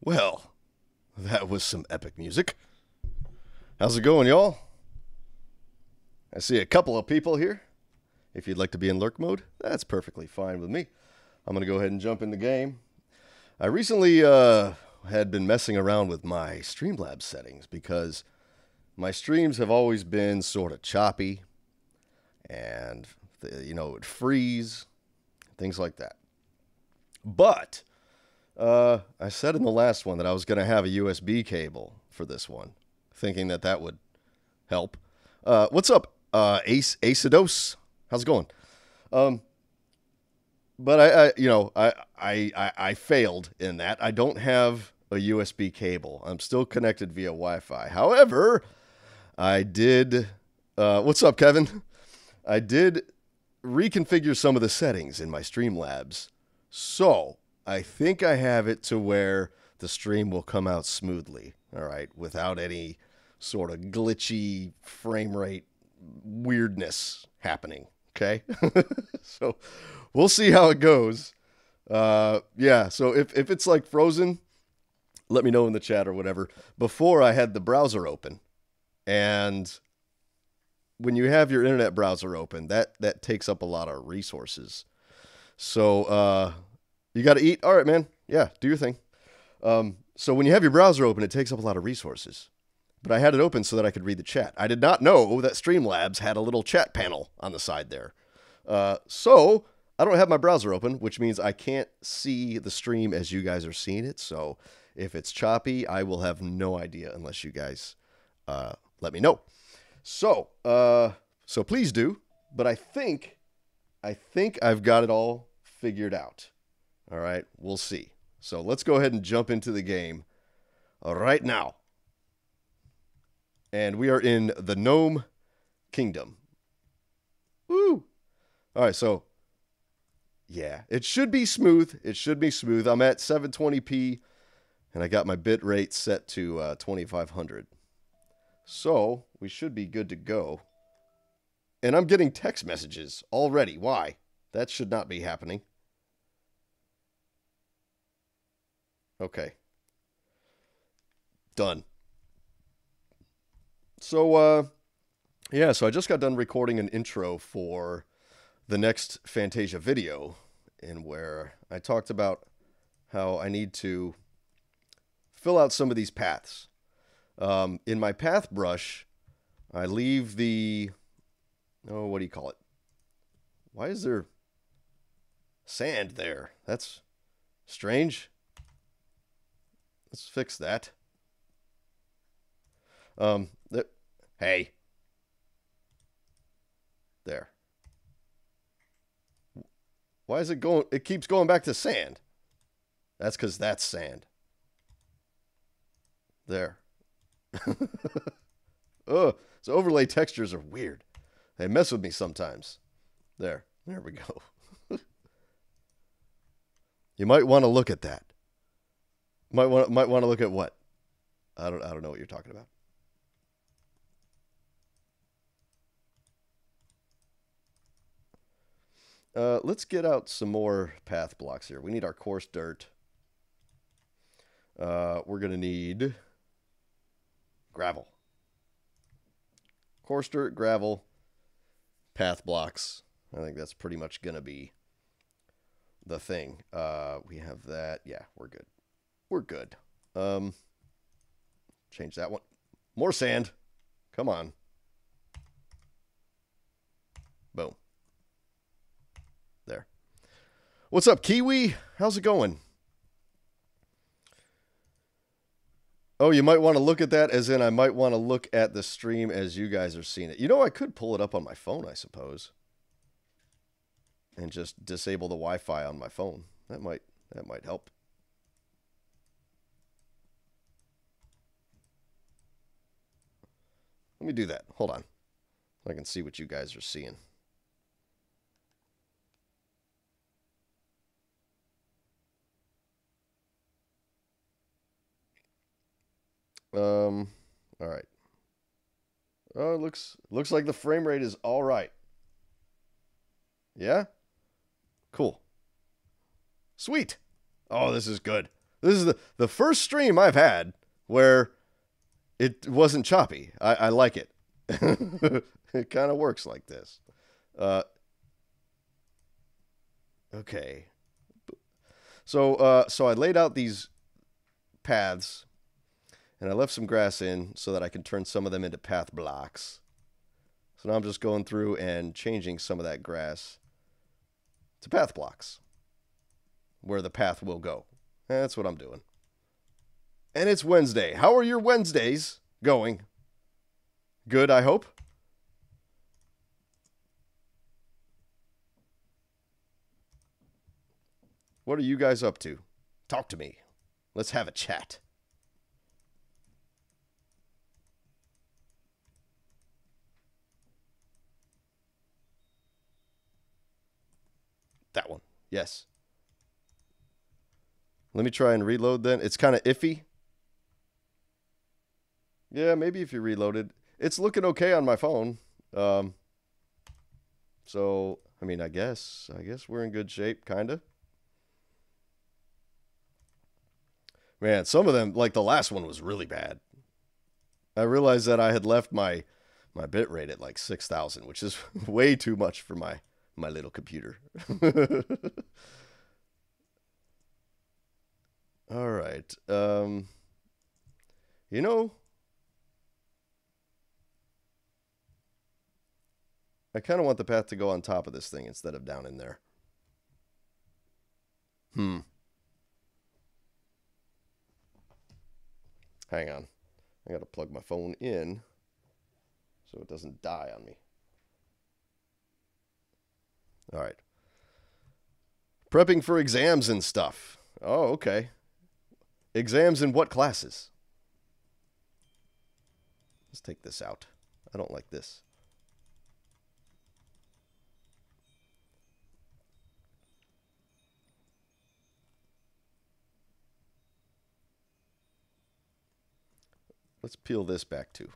Well, that was some epic music. How's it going, y'all? I see a couple of people here. If you'd like to be in lurk mode, that's perfectly fine with me. I'm going to go ahead and jump in the game. I recently had been messing around with my Streamlabs settings because my streams have always been sort of choppy and, it would freeze, things like that. But I said in the last one that I was going to have a USB cable for this one, thinking that that would help. What's up, Acidos? How's it going? But I failed in that. I don't have a USB cable. I'm still connected via Wi-Fi. However, I did. What's up, Kevin? I did reconfigure some of the settings in my Streamlabs, so I think I have it to where the stream will come out smoothly. All right, without any sort of glitchy frame rate weirdness happening. Okay, so we'll see how it goes. Yeah, so if it's like frozen, let me know in the chat or whatever. Before I had the browser open, and when you have your internet browser open, that takes up a lot of resources. So you got to eat. All right, man. Yeah, do your thing. So when you have your browser open, it takes up a lot of resources. But I had it open so that I could read the chat. I did not know that Streamlabs had a little chat panel on the side there. So I don't have my browser open, which means I can't see the stream as you guys are seeing it. So if it's choppy, I will have no idea unless you guys let me know. So please do. But I think I've got it all figured out. All right, we'll see. So let's go ahead and jump into the game right now. And we are in the Gnome Kingdom. Woo! All right, so yeah, it should be smooth. It should be smooth. I'm at 720p, and I got my bit rate set to 2500. So we should be good to go. And I'm getting text messages already. Why? That should not be happening. Okay. Done. So, yeah, so I just got done recording an intro for the next Fantasia video, in where I talked about how I need to fill out some of these paths. In my path brush, I leave the, what do you call it? Why is there sand there? That's strange. Let's fix that. Hey. There. Why is it going? It keeps going back to sand. That's because that's sand. There. Oh, so overlay textures are weird. They mess with me sometimes. There. There we go. You might want to look at that. Might want to look at what? I don't know what you're talking about. Let's get out some more path blocks here. We need our coarse dirt. We're going to need gravel. Coarse dirt, gravel, path blocks. I think that's pretty much going to be the thing. We have that. Yeah, we're good. We're good. Change that one. More sand. Come on. Boom. There. What's up, Kiwi? How's it going? Oh, you might want to look at that as in I might want to look at the stream as you guys are seeing it. You know, I could pull it up on my phone, I suppose. And just disable the Wi-Fi on my phone. That might help. Let me do that. Hold on. So I can see what you guys are seeing. All right. Oh, it looks like the frame rate is all right. Yeah? Cool. Sweet. Oh, this is good. This is the first stream I've had where it wasn't choppy. I like it. It kind of works like this. Okay. So I laid out these paths, and I left some grass in so that I can turn some of them into path blocks. So now I'm just going through and changing some of that grass to path blocks where the path will go. That's what I'm doing. And it's Wednesday. How are your Wednesdays going? Good, I hope. What are you guys up to? Talk to me. Let's have a chat. That one. Yes. Let me try and reload then. It's kind of iffy. Yeah, maybe if you reloaded. It's looking okay on my phone. So, I mean, I guess we're in good shape, kind of. Man, some of them, like the last one was really bad. I realized that I had left my bitrate at like 6,000, which is way too much for my little computer. All right. You know, I kind of want the path to go on top of this thing instead of down in there. Hang on. I got to plug my phone in so it doesn't die on me. All right. Prepping for exams and stuff. Oh, okay. Exams in what classes? Let's take this out. I don't like this. Let's peel this back too.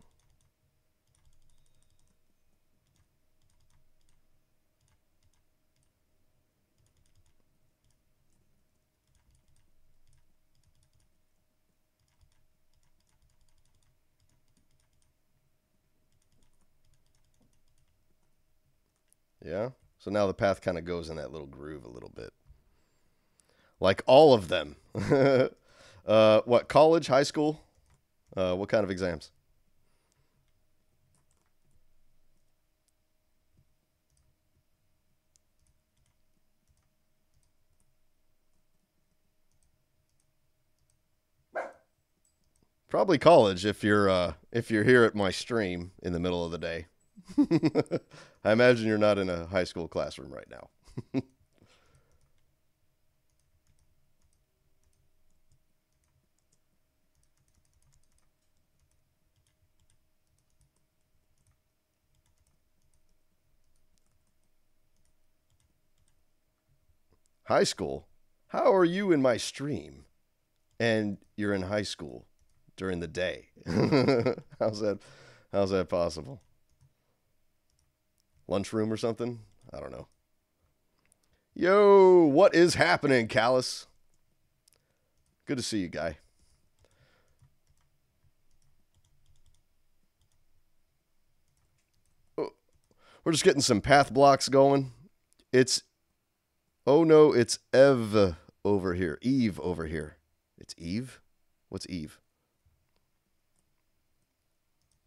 Yeah? So now the path kind of goes in that little groove a little bit. Like all of them. What, college, high school? What kind of exams? Probably college if you're here at my stream in the middle of the day. I imagine you're not in a high school classroom right now. High school? How are you in my stream? And you're in high school during the day. How's that possible? Lunchroom or something? I don't know. Yo, what is happening, Caluss? Good to see you, guy. Oh, we're just getting some path blocks going. Oh no, it's Eve over here. Eve over here. It's Eve? What's Eve?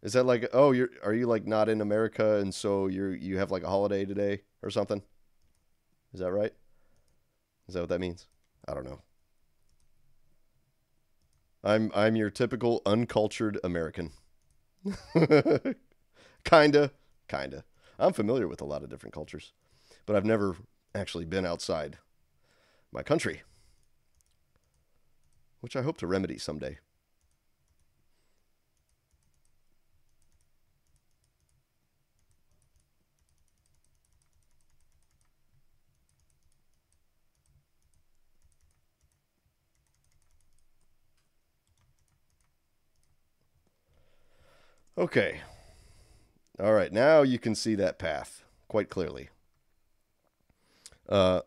Is that like, oh, are you like not in America and so you have like a holiday today or something? Is that right? Is that what that means? I don't know. I'm your typical uncultured American. Kinda. I'm familiar with a lot of different cultures, but I've never actually been outside my country, which I hope to remedy someday. Okay. All right, now you can see that path quite clearly. Oh,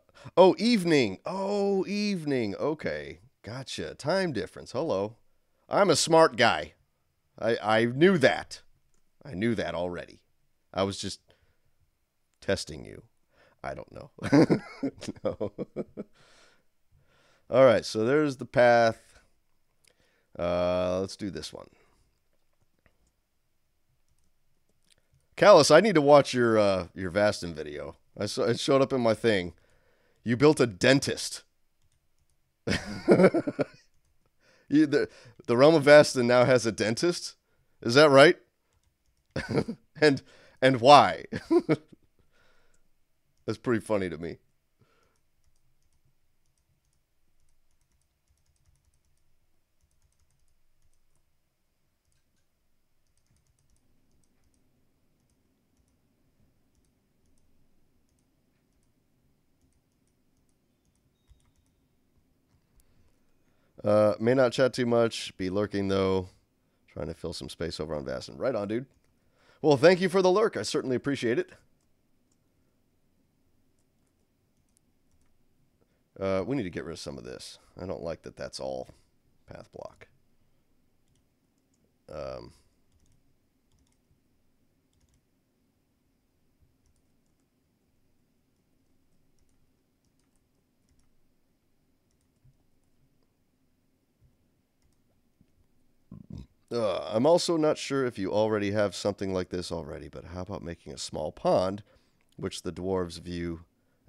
evening. Oh, evening. Okay. Gotcha. Time difference. Hello. I'm a smart guy. I knew that. I knew that already. I was just testing you. I don't know. No. All right, so there's the path. Let's do this one. Caluss, I need to watch your Vasten video. I saw it showed up in my thing. You built a dentist. The realm of Vasten now has a dentist. Is that right? and why? That's pretty funny to me. May not chat too much. Be lurking, though. Trying to fill some space over on Vasten. Right on, dude. Well, thank you for the lurk. I certainly appreciate it. We need to get rid of some of this. I don't like that that's all path block. I'm also not sure if you already have something like this already, but how about making a small pond, which the dwarves view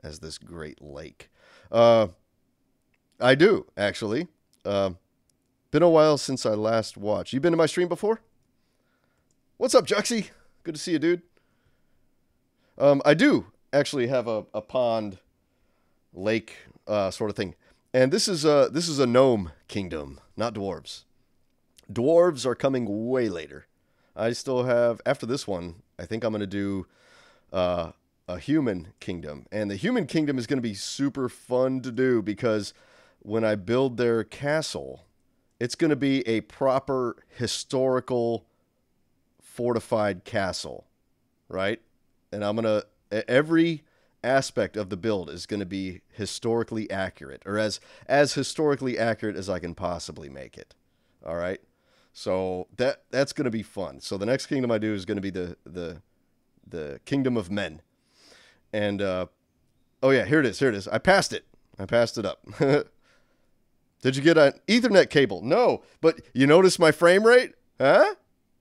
as this great lake? I do, actually. Been a while since I last watched. You been to my stream before? What's up, Juxie? Good to see you, dude. I do actually have a pond, lake sort of thing. And this is a gnome kingdom, not dwarves. Dwarves are coming way later. I still have, after this one, I think I'm going to do a human kingdom. And the human kingdom is going to be super fun to do because when I build their castle, it's going to be a proper historical fortified castle, right? And I'm going to, every aspect of the build is going to be historically accurate, or as historically accurate as I can possibly make it. All right? So that's going to be fun. So the next kingdom I do is going to be the kingdom of men. And oh yeah, here it is. I passed it up. Did you get an Ethernet cable? No, but you notice my frame rate? Huh?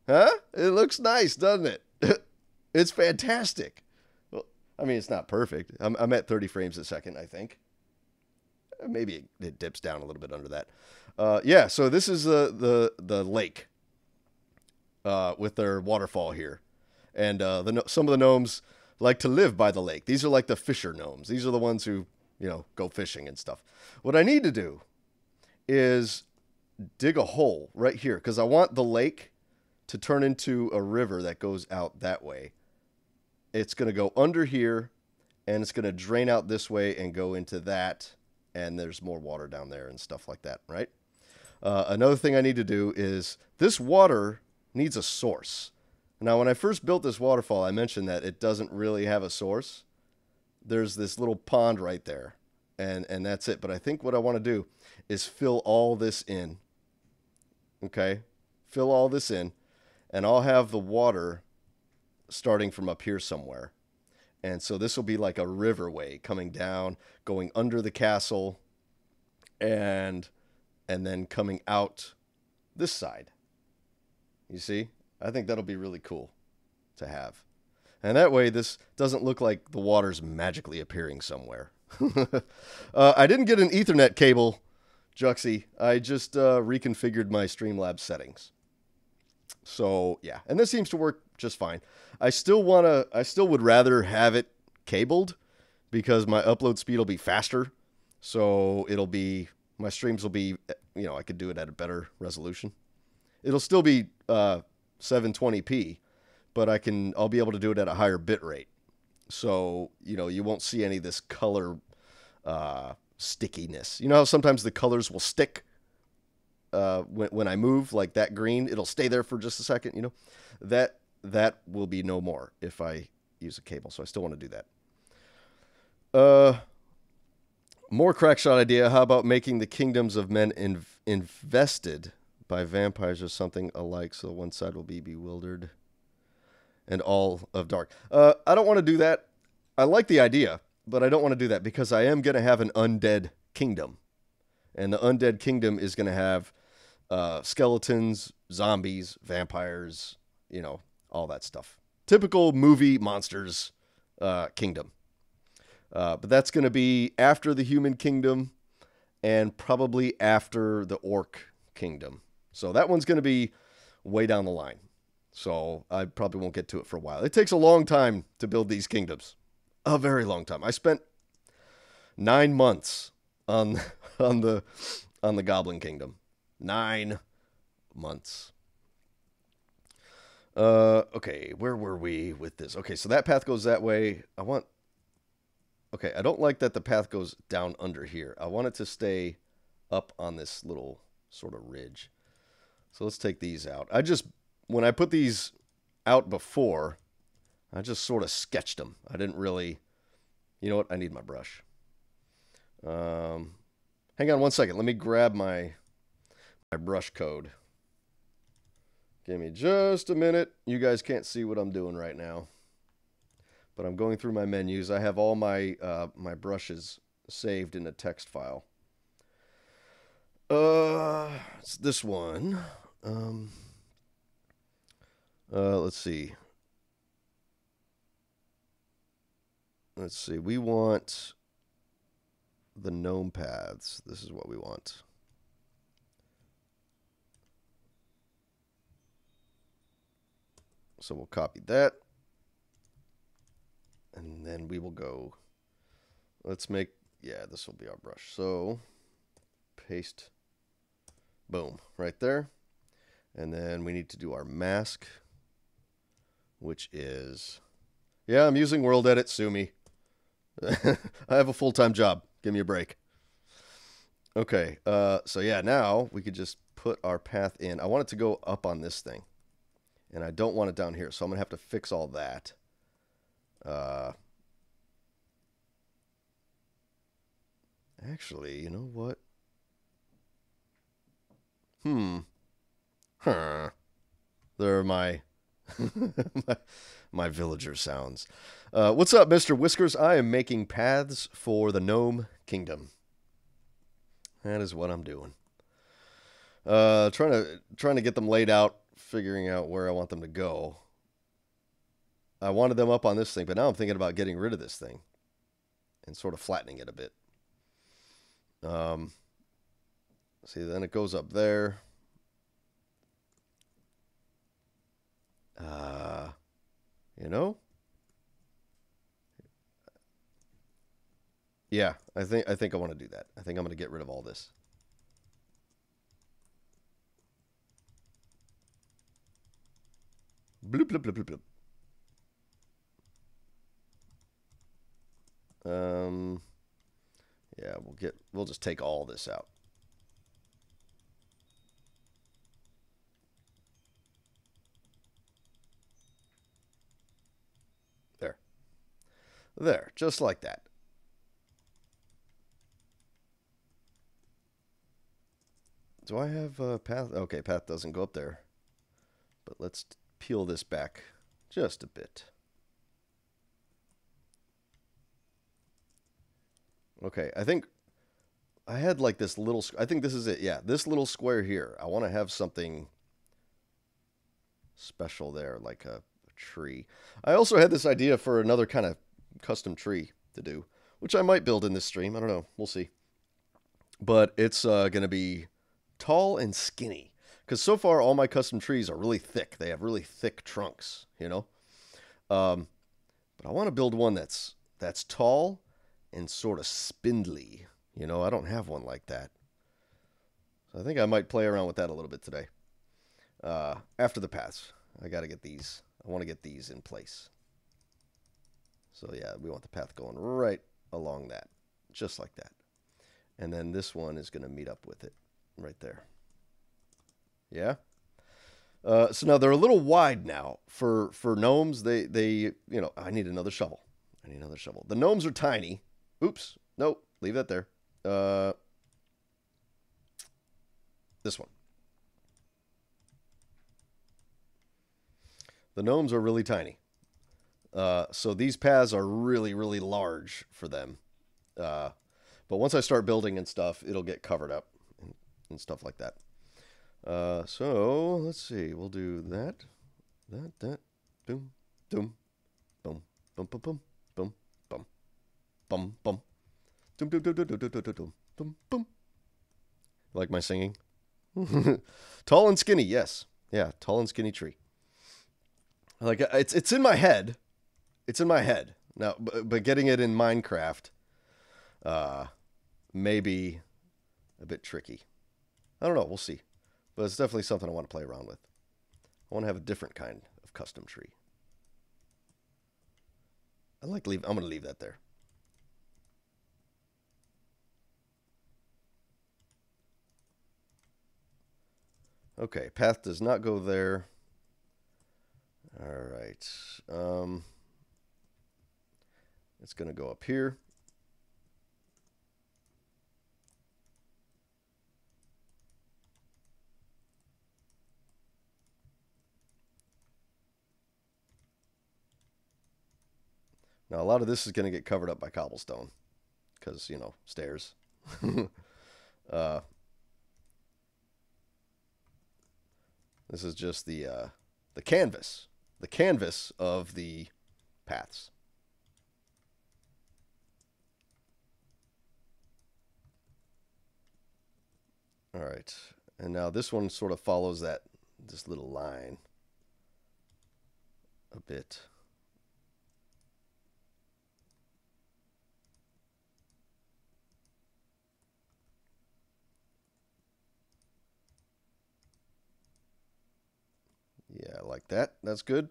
It looks nice, doesn't it? It's fantastic. Well, I mean, it's not perfect. I'm at 30 frames a second, I think. Maybe it dips down a little bit under that. Yeah, so this is the lake with their waterfall here. And some of the gnomes like to live by the lake. These are like the fisher gnomes. These are the ones who, go fishing and stuff. What I need to do is dig a hole right here because I want the lake to turn into a river that goes out that way. It's going to go under here, and it's going to drain out this way and go into that, and there's more water down there and stuff like that, right? Another thing I need to do is this water needs a source. Now, when I first built this waterfall, I mentioned that it doesn't really have a source. There's this little pond right there, and that's it. But I think what I want to do is fill all this in. Okay? Fill all this in, and I'll have the water starting from up here somewhere. And so this will be like a riverway coming down, going under the castle, and then coming out this side. You see? I think that'll be really cool to have. And that way, this doesn't look like the water's magically appearing somewhere. I didn't get an Ethernet cable, Juxie. I just reconfigured my Streamlabs settings. So, yeah. And this seems to work just fine. I still would rather have it cabled because my upload speed will be faster. So, my streams will be, I could do it at a better resolution. It'll still be 720p, but I'll be able to do it at a higher bit rate. So, you won't see any of this color stickiness. You know how sometimes the colors will stick when I move, like that green, it'll stay there for just a second, That will be no more if I use a cable, so I still want to do that. More crackshot idea. How about making the kingdoms of men invested by vampires or something alike, so one side will be bewildered and all of dark. I don't want to do that. I like the idea, but I don't want to do that because I am going to have an undead kingdom. And the undead kingdom is going to have skeletons, zombies, vampires, you know, all that stuff. Typical movie monsters kingdom. But that's going to be after the human kingdom and probably after the orc kingdom. So that one's going to be way down the line. So I probably won't get to it for a while. It takes a long time to build these kingdoms. A very long time. I spent 9 months on the Goblin Kingdom. 9 months. Okay, where were we with this? Okay, so that path goes that way. Okay, I don't like that the path goes down under here. I want it to stay up on this little sort of ridge. So let's take these out. When I put these out before, I just sort of sketched them. I didn't really, you know what? I need my brush. Hang on one second. Let me grab my brush code. Give me just a minute. You guys can't see what I'm doing right now, but I'm going through my menus. I have all my my brushes saved in a text file. It's this one. Let's see. We want the gnome paths. This is what we want. So we'll copy that. And then we will go. Let's make, yeah, this will be our brush. So paste. Boom. Right there. And then we need to do our mask, which is, yeah, I'm using World Edit. Sue me. I have a full-time job. Give me a break. Okay, so yeah, now we could just put our path in. I want it to go up on this thing, and I don't want it down here, so I'm going to have to fix all that. Actually, you know what? There are my my villager sounds. What's up, Mr. Whiskers? I am making paths for the Gnome Kingdom. That is what I'm doing. Trying to get them laid out, figuring out where I want them to go. I wanted them up on this thing, but now I'm thinking about getting rid of this thing and sort of flattening it a bit. See, then it goes up there. You know? Yeah, I think I want to do that. I think I'm going to get rid of all this. Bloop, bloop, bloop, bloop, bloop. Yeah, we'll just take all this out. There, just like that. Do I have a path? Okay, path doesn't go up there. But let's peel this back just a bit. Okay, I think I had like this little, I think this is it. Yeah, this little square here. I want to have something special there, like a tree. I also had this idea for another kind of custom tree to do, which I might build in this stream. I don't know. We'll see. But it's going to be tall and skinny, because so far all my custom trees are really thick. They have really thick trunks, you know. But I want to build one that's tall and sort of spindly. You know, I don't have one like that. So I think I might play around with that a little bit today. After the paths, I got to get these. I want to get these in place. So yeah, we want the path going right along that, just like that. And then this one is going to meet up with it right there. Yeah. So now they're a little wide now for gnomes. They you know, I need another shovel. I need another shovel. The gnomes are tiny. Oops. Nope. Leave that there. This one. The gnomes are really tiny. So these paths are really, really large for them. But once I start building and stuff, it'll get covered up and stuff like that. So let's see. We'll do that. That. Boom. Boom. Boom. Boom. Boom. Boom. Boom. Boom. Boom. Boom. Boom. Boom. Boom. Boom. Boom. Boom. Boom. Boom. Boom. Like my singing? Tall and skinny, yes. Yeah, tall and skinny tree. Like it's in my head. It's in my head. Now, but getting it in Minecraft may be a bit tricky. I don't know, we'll see. But it's definitely something I want to play around with. I want to have a different kind of custom tree. I'm going to leave that there. Okay, path does not go there. All right. It's going to go up here. Now, a lot of this is going to get covered up by cobblestone because, you know, stairs. This is just the canvas of the paths. All right, and now this one sort of follows this little line a bit. Yeah, like that. That's good.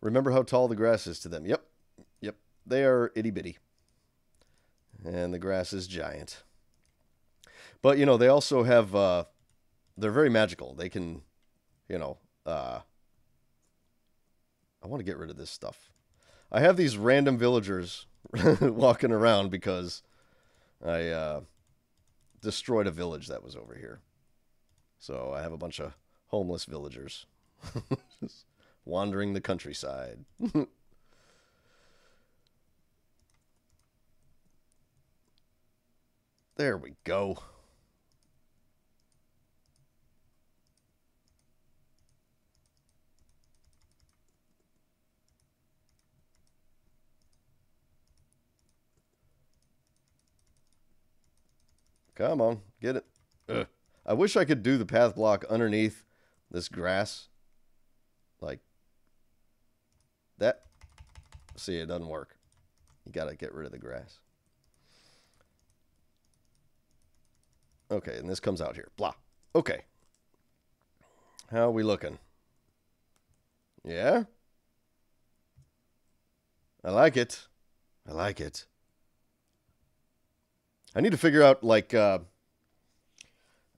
Remember how tall the grass is to them. Yep. Yep. They are itty bitty. And the grass is giant. But, you know, they also have, they're very magical. They can, you know, I want to get rid of this stuff. I have these random villagers walking around because I destroyed a village that was over here. So I have a bunch of homeless villagers just wandering the countryside. There we go. Come on, get it. Ugh. I wish I could do the path block underneath this grass. Like that. See, it doesn't work. You got to get rid of the grass. Okay, and this comes out here. Blah. Okay. How are we looking? Yeah? I like it. I like it. I need to figure out, like,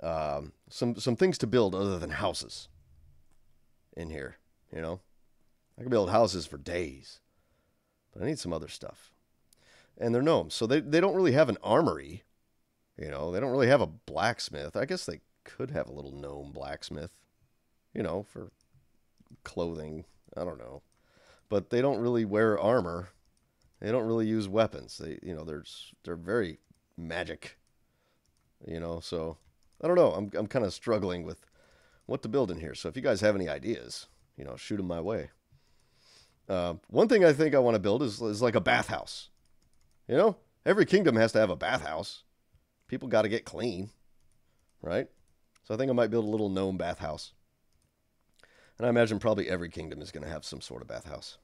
some things to build other than houses in here, you know? I can build houses for days, but I need some other stuff. And they're gnomes, so they don't really have an armory, you know? They don't really have a blacksmith. I guess they could have a little gnome blacksmith, you know, for clothing. I don't know. But they don't really wear armor. They don't really use weapons. They, you know, they're very magic, you know, so I don't know. I'm kind of struggling with what to build in here. So if you guys have any ideas, you know, shoot them my way. One thing I think I want to build is like a bathhouse. You know, every kingdom has to have a bathhouse. People got to get clean, right? So I think I might build a little gnome bathhouse. And I imagine probably every kingdom is going to have some sort of bathhouse.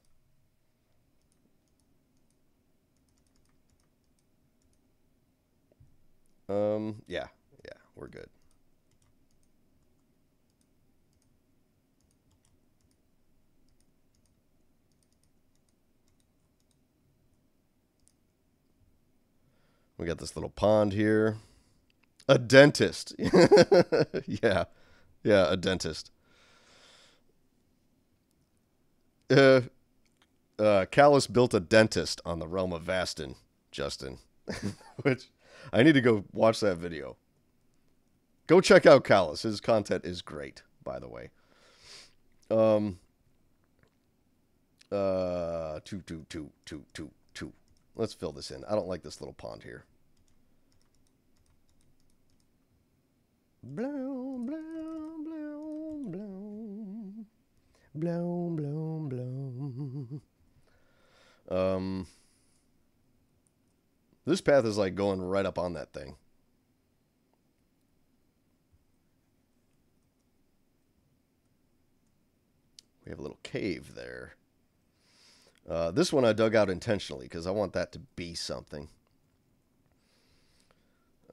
Yeah, We're good. We got this little pond here. A dentist. Yeah. Yeah, a dentist. Caluss built a dentist on the realm of Vasten, Justin. Which, I need to go watch that video. Go check out Caluss. His content is great, by the way. Two. Let's fill this in. I don't like this little pond here. Blow, blow, blow, blow. Blow, blow, blow. This path is like going right up on that thing. We have a little cave there. This one I dug out intentionally because I want that to be something.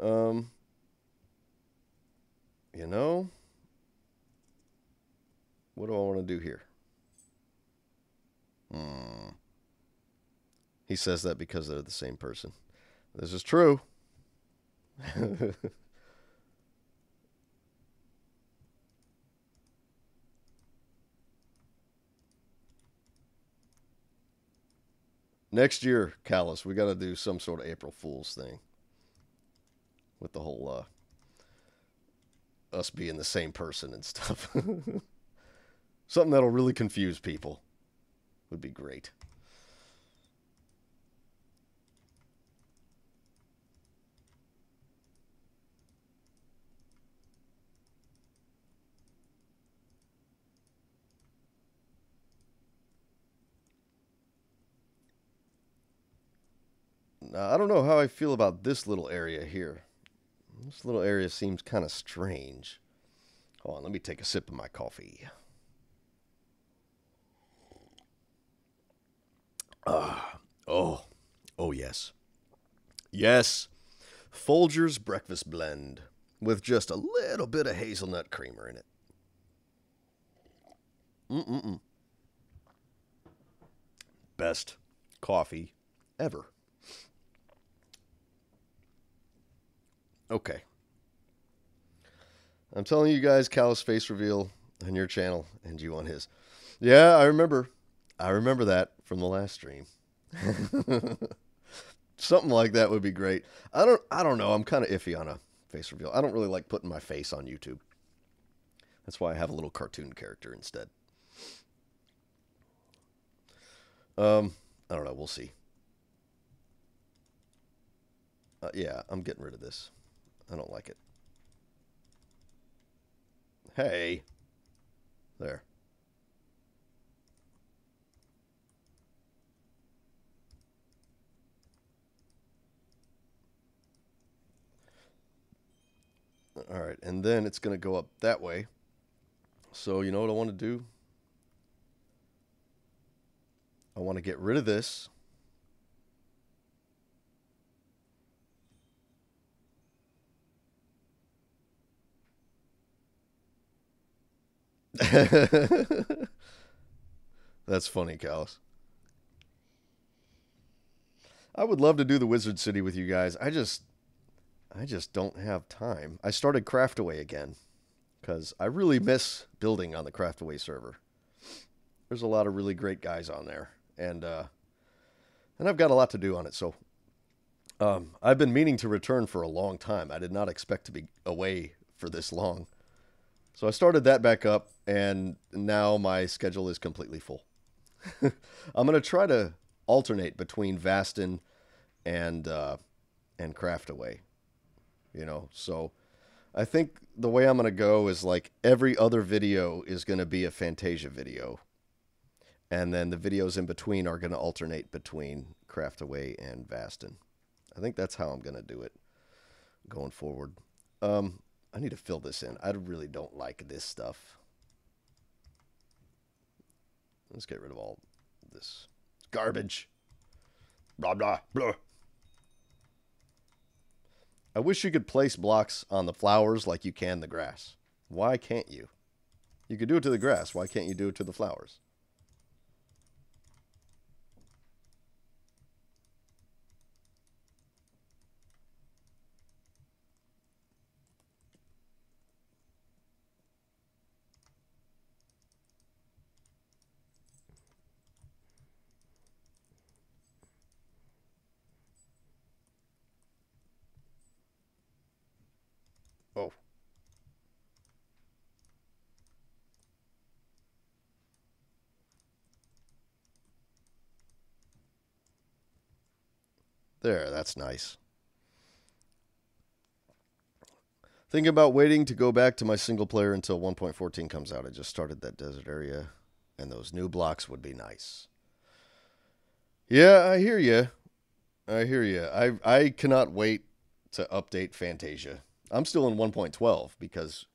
You know, what do I want to do here? He says that because they're the same person. This is true. Next year, Caluss, we got to do some sort of April Fool's thing. With the whole, us being the same person and stuff. Something that'll really confuse people. Would be great. Now, I don't know how I feel about this little area here. This little area seems kind of strange. Hold on, let me take a sip of my coffee. Oh yes. Yes. Folger's breakfast blend with just a little bit of hazelnut creamer in it. Best coffee ever. Okay. I'm telling you guys, Caluss face reveal on your channel and you on his. Yeah, I remember. I remember that from the last stream. Something like that would be great. I don't know. I'm kind of iffy on a face reveal. I don't really like putting my face on YouTube. That's why I have a little cartoon character instead. I don't know. We'll see. Yeah, I'm getting rid of this. I don't like it. Hey. There. All right, and then it's going to go up that way. So you know what I want to do? I want to get rid of this. That's funny, Caluss. I would love to do the Wizard City with you guys. I just don't have time. I started Craftaway again because I really miss building on the Craftaway server. There's a lot of really great guys on there, and I've got a lot to do on it. So I've been meaning to return for a long time. I did not expect to be away for this long. So I started that back up, and now my schedule is completely full. I'm going to try to alternate between Vasten and Craftaway. You know, so I think the way I'm going to go is like every other video is going to be a Fantasia video. And then the videos in between are going to alternate between Craftaway and Vasten. I think that's how I'm going to do it going forward. I need to fill this in. I really don't like this stuff. Let's get rid of all this garbage. Blah, blah, blah. I wish you could place blocks on the flowers like you can the grass. Why can't you? You could do it to the grass. Why can't you do it to the flowers? Oh. There, that's nice. Thinking about waiting to go back to my single player until 1.14 comes out. I just started that desert area, and those new blocks would be nice. Yeah, I hear you. I hear you. I cannot wait to update Fantasia. I'm still in 1.12 because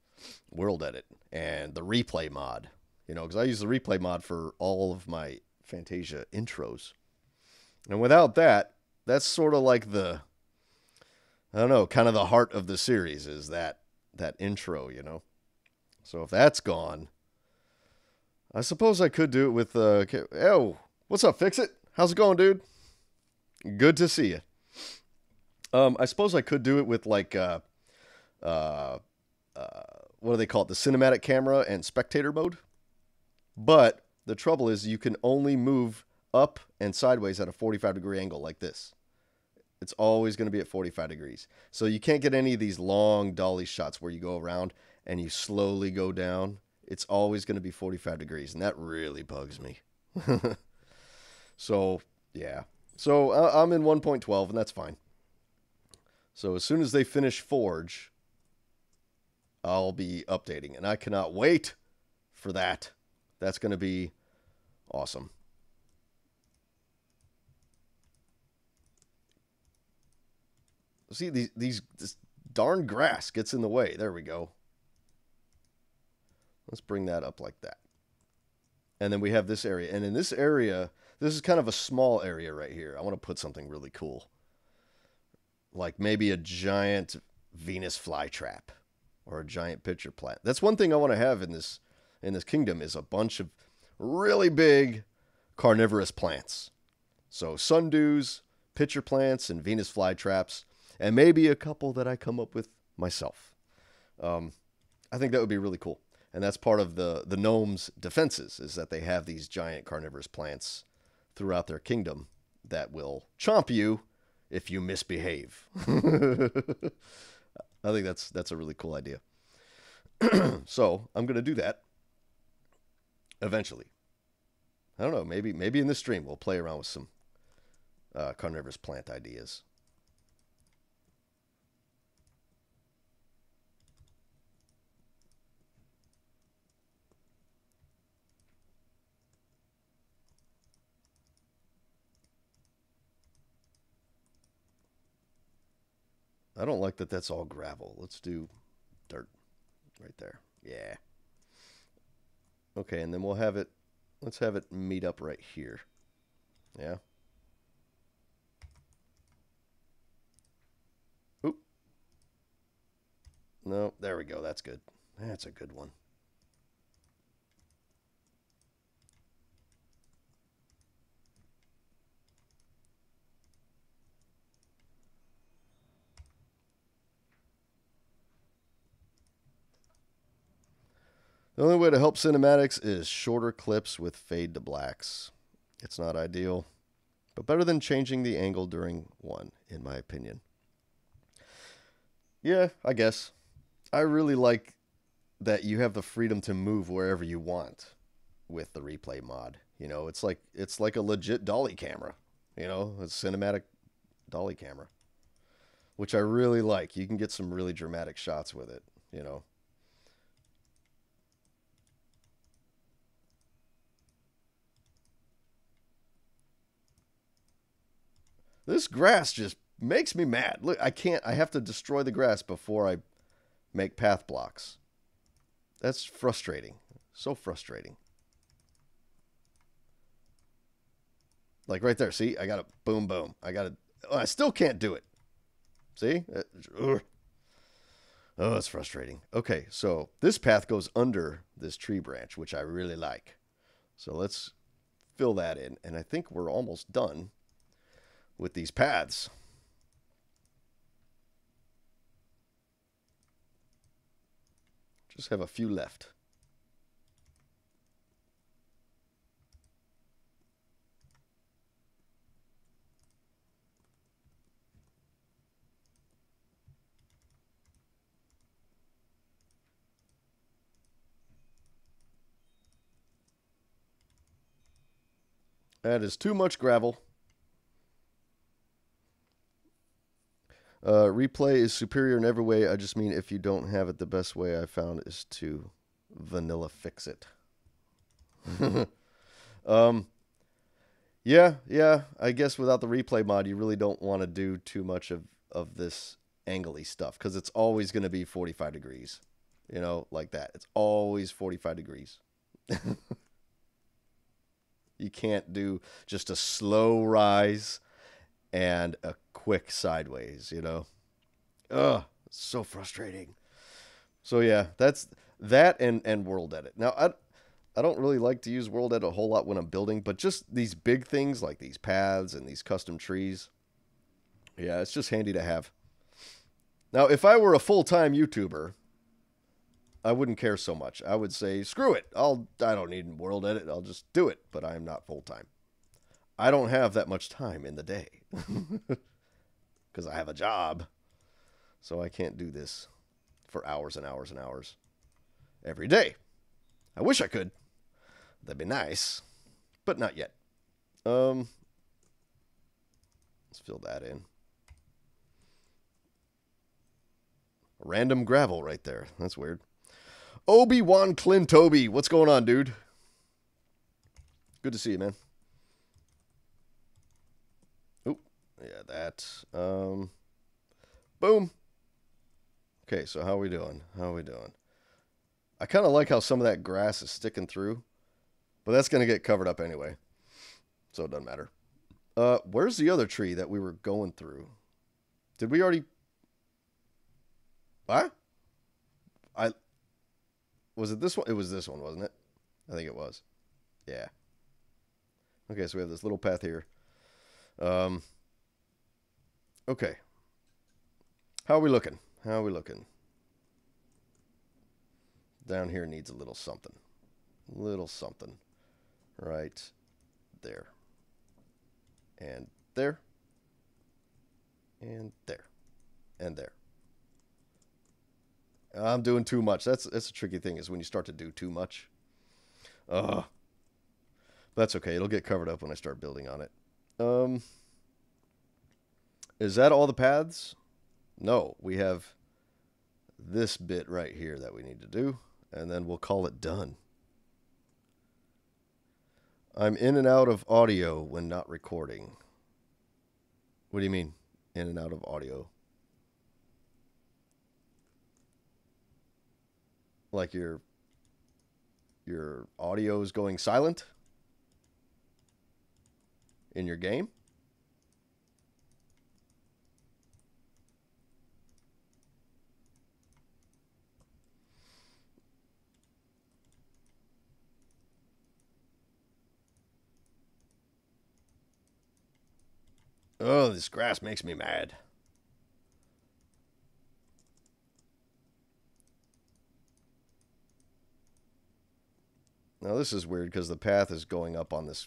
World Edit and the replay mod. You know, because I use the replay mod for all of my Fantasia intros. And without that, that's sort of like the, I don't know, kind of the heart of the series is that intro, you know. So if that's gone, I suppose I could do it with, oh, what's up, Fix It? How's it going, dude? Good to see you. I suppose I could do it with like, what do they call it? The cinematic camera and spectator mode. But the trouble is you can only move up and sideways at a 45-degree angle like this. It's always going to be at 45 degrees. So you can't get any of these long dolly shots where you go around and you slowly go down. It's always going to be 45 degrees, and that really bugs me. So, yeah. So I'm in 1.12, and that's fine. So as soon as they finish Forge, I'll be updating, and I cannot wait for that. That's going to be awesome. See, this darn grass gets in the way. There we go. Let's bring that up like that. And then we have this area. And in this area, this is kind of a small area right here. I want to put something really cool. Like maybe a giant Venus flytrap or a giant pitcher plant. That's one thing I want to have in this kingdom is a bunch of really big carnivorous plants. So sundews, pitcher plants, and Venus flytraps. And maybe a couple that I come up with myself. I think that would be really cool. And that's part of the gnomes' defenses, is that they have these giant carnivorous plants throughout their kingdom that will chomp you if you misbehave. I think that's a really cool idea. So I'm going to do that eventually. I don't know, maybe in this stream we'll play around with some carnivorous plant ideas. I don't like that that's all gravel. Let's do dirt right there. Yeah. Okay, and then we'll have it, let's have it meet up right here. Yeah. Oop. No, there we go. That's good. That's a good one. The only way to help cinematics is shorter clips with fade to blacks. It's not ideal, but better than changing the angle during one, in my opinion. Yeah, I guess. I really like that you have the freedom to move wherever you want with the replay mod. You know, it's like a legit dolly camera. You know, a cinematic dolly camera, which I really like. You can get some really dramatic shots with it, you know. This grass just makes me mad. Look, I have to destroy the grass before I make path blocks. That's frustrating. So frustrating. Like right there, see? I got to boom, boom. I still can't do it. See? Ugh. Oh, it's frustrating. Okay, so this path goes under this tree branch, which I really like. So let's fill that in. And I think we're almost done with these paths. Just have a few left. That is too much gravel. Replay is superior in every way. I just mean if you don't have it, the best way I found is to vanilla fix it. Yeah. I guess without the replay mod, you really don't want to do too much of this angly stuff because it's always going to be 45 degrees. You know, like that. It's always 45 degrees. You can't do just a slow rise and a quick sideways, you know. Ugh, it's so frustrating. So yeah, that's that and world edit. Now I don't really like to use world edit a whole lot when I'm building, but just these big things like these paths and these custom trees. Yeah, it's just handy to have. Now, if I were a full-time YouTuber, I wouldn't care so much. I would say, screw it. I don't need world edit. I'll just do it. But I am not full-time. I don't have that much time in the day. Because I have a job. So I can't do this for hours and hours and hours every day. I wish I could. That'd be nice. But not yet. Let's fill that in. Random gravel right there. That's weird. Obi-Wan Clintobi. What's going on, dude? Good to see you, man. Oh, yeah, that. Boom. Okay, so how are we doing? I kind of like how some of that grass is sticking through, but that's going to get covered up anyway, so it doesn't matter. Where's the other tree that we were going through? Did we already... What? Was it this one? It was this one, wasn't it? I think it was. Yeah. Okay, so we have this little path here. Okay. How are we looking? Down here needs a little something. Right there. And there. And there. And there. I'm doing too much. That's a tricky thing is when you start to do too much. That's okay. It'll get covered up when I start building on it. Is that all the paths? No, we have this bit right here that we need to do, and then we'll call it done. I'm in and out of audio when not recording. What do you mean, in and out of audio? Like your audio is going silent in your game? Oh, this grass makes me mad. Now this is weird because the path is going up on this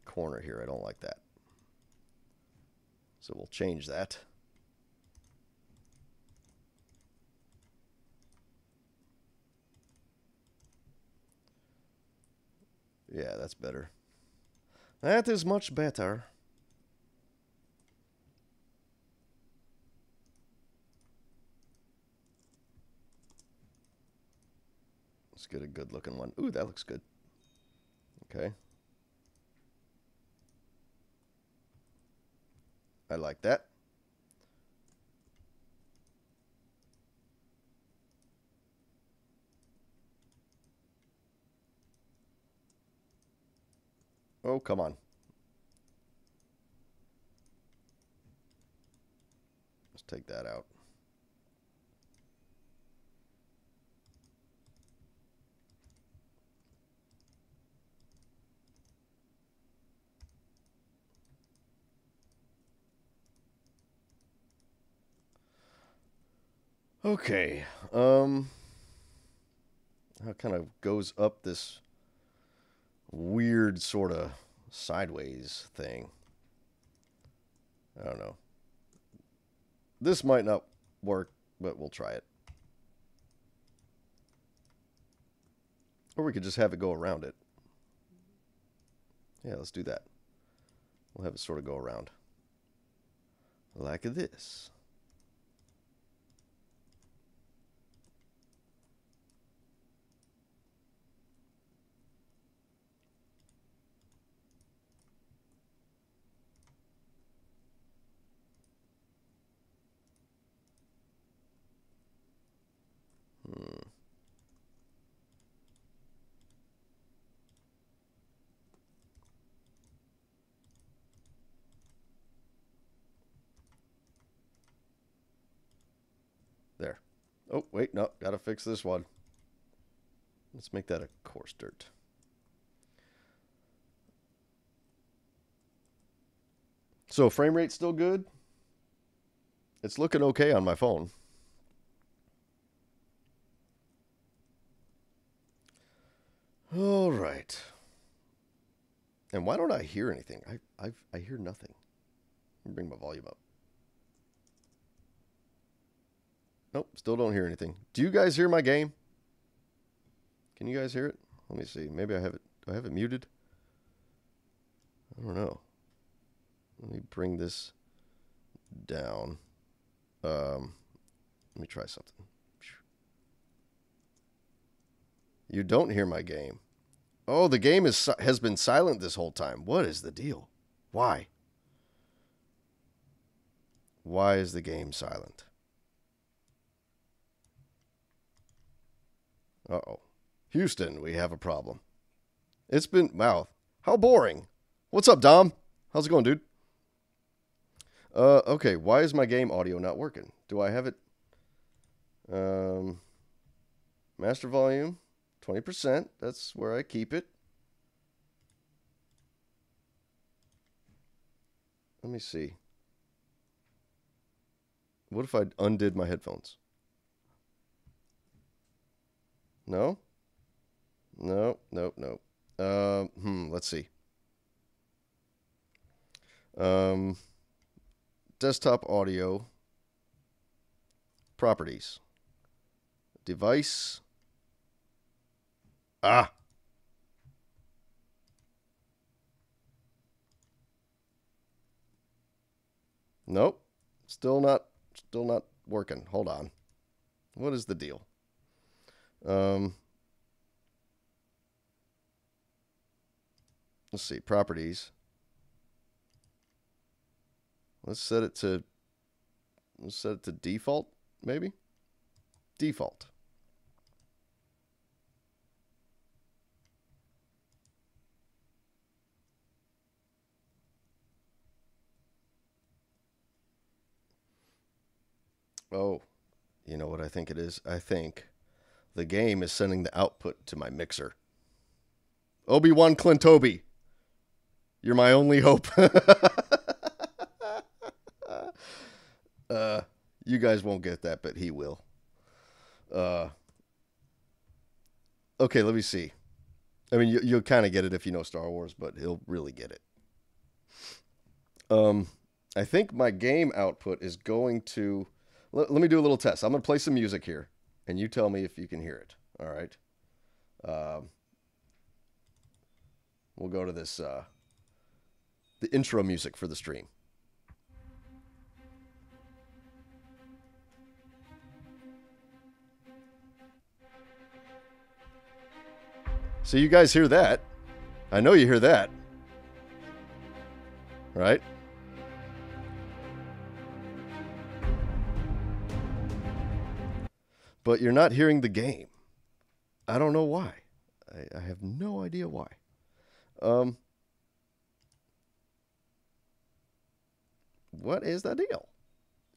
corner here. I don't like that. So we'll change that. Yeah, that's better. That is much better. Let's get a good looking one. Ooh, that looks good. Okay. I like that. Oh, come on. Let's take that out. Okay. That kind of goes up this weird sort of sideways thing. I don't know. This might not work, but we'll try it. Or we could just have it go around it. Yeah, let's do that. We'll have it sort of go around. Like this. There. Oh, wait, no, gotta fix this one. Let's make that a coarse dirt. So frame rate's still good. It's looking okay on my phone. All right. And why don't I hear anything? I hear nothing. Let me bring my volume up. Nope, still don't hear anything. Do you guys hear my game? Can you guys hear it? Let me see. Maybe I have it. Do I have it muted? I don't know. Let me bring this down. Let me try something. You don't hear my game. Oh, the game has been silent this whole time. What is the deal? Why? Why is the game silent? Uh-oh. Houston, we have a problem. It's been... Wow. How boring. What's up, Dom? How's it going, dude? Okay. Why is my game audio not working? Do I have it... master volume, 20%. That's where I keep it. Let me see. What if I undid my headphones? No? No, nope, nope. Let's see. Desktop audio. Properties. Device. Ah! Nope. Still not working. Hold on. What is the deal? Let's see, properties. Let's set it to default, maybe? Default. Oh, you know what I think it is? I think the game is sending the output to my mixer. Obi-Wan Clintobi, you're my only hope. You guys won't get that, but he will. Okay, let me see. I mean, you'll kind of get it if you know Star Wars, but he'll really get it. I think my game output is going to... Let me do a little test. I'm going to play some music here, and you tell me if you can hear it. All right? We'll go to this, the intro music for the stream. So you guys hear that? I know you hear that. Right? But you're not hearing the game. I don't know why. I have no idea why. What is the deal?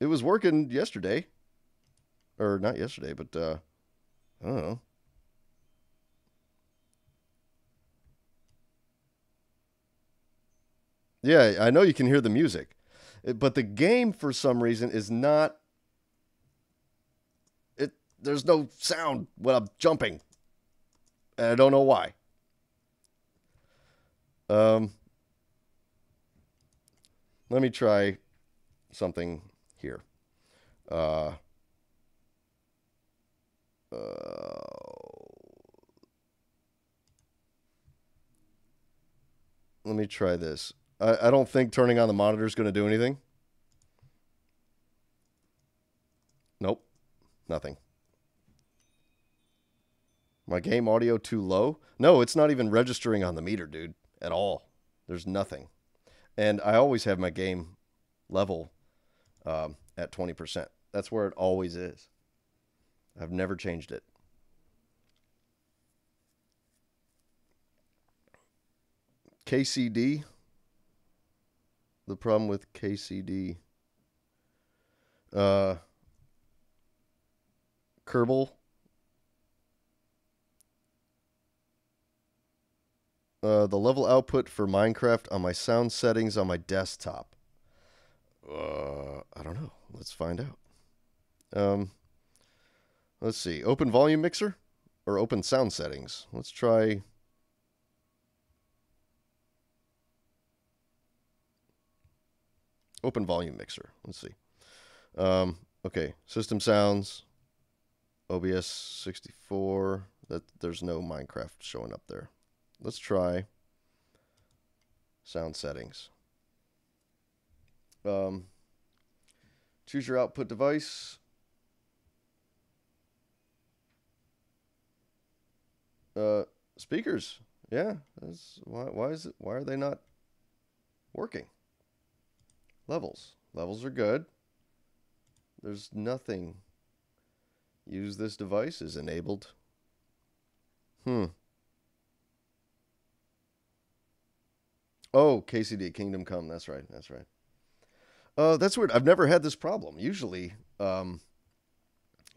It was working yesterday. Or not yesterday, but I don't know. Yeah, I know you can hear the music. But the game, for some reason, is not... There's no sound when I'm jumping. And I don't know why. Let me try something here. Let me try this. I don't think turning on the monitor is going to do anything. Nope. Nothing. My game audio too low? No, it's not even registering on the meter, dude. At all. There's nothing. And I always have my game level at 20%. That's where it always is. I've never changed it. KCD. The problem with KCD. Kerbal. The level output for Minecraft on my sound settings on my desktop. I don't know. Let's find out. Let's see. Open volume mixer or open sound settings. Let's try. Open volume mixer. Let's see. Okay. System sounds. OBS 64. There's no Minecraft showing up there. Let's try sound settings. Choose your output device. Speakers. Yeah. Why is it? Why are they not working? Levels. Levels are good. There's nothing. Use this device is enabled. Oh, KCD, Kingdom Come. That's right. That's right. That's weird. I've never had this problem. Usually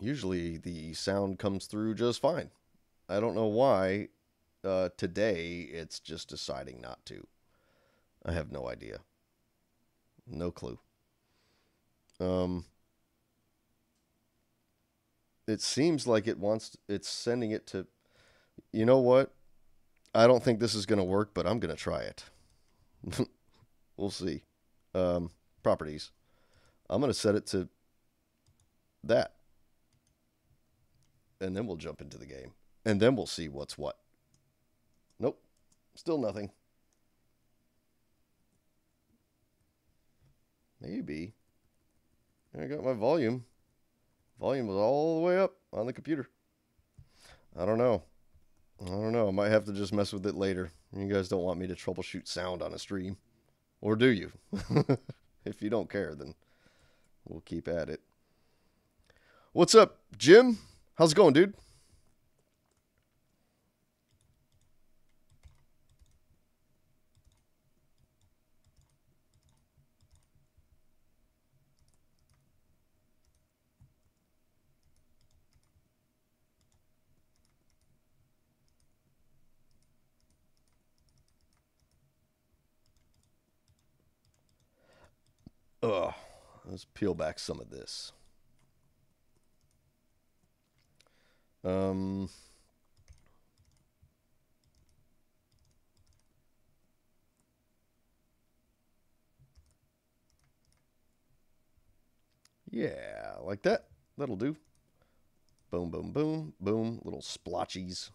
the sound comes through just fine. I don't know why today it's just deciding not to. I have no idea. No clue. It seems like it's sending it to, you know what? I don't think this is going to work, but I'm going to try it. We'll see. Properties. I'm going to set it to that. And then we'll jump into the game. And then we'll see what's what. Nope. Still nothing. Maybe. I got my volume. Volume was all the way up on the computer. I don't know. I might have to just mess with it later. You guys don't want me to troubleshoot sound on a stream. Or do you? If you don't care, then we'll keep at it. What's up, Jim? How's it going, dude? Let's peel back some of this. Yeah, like that. That'll do. Boom, boom, boom, boom. Little splotchies.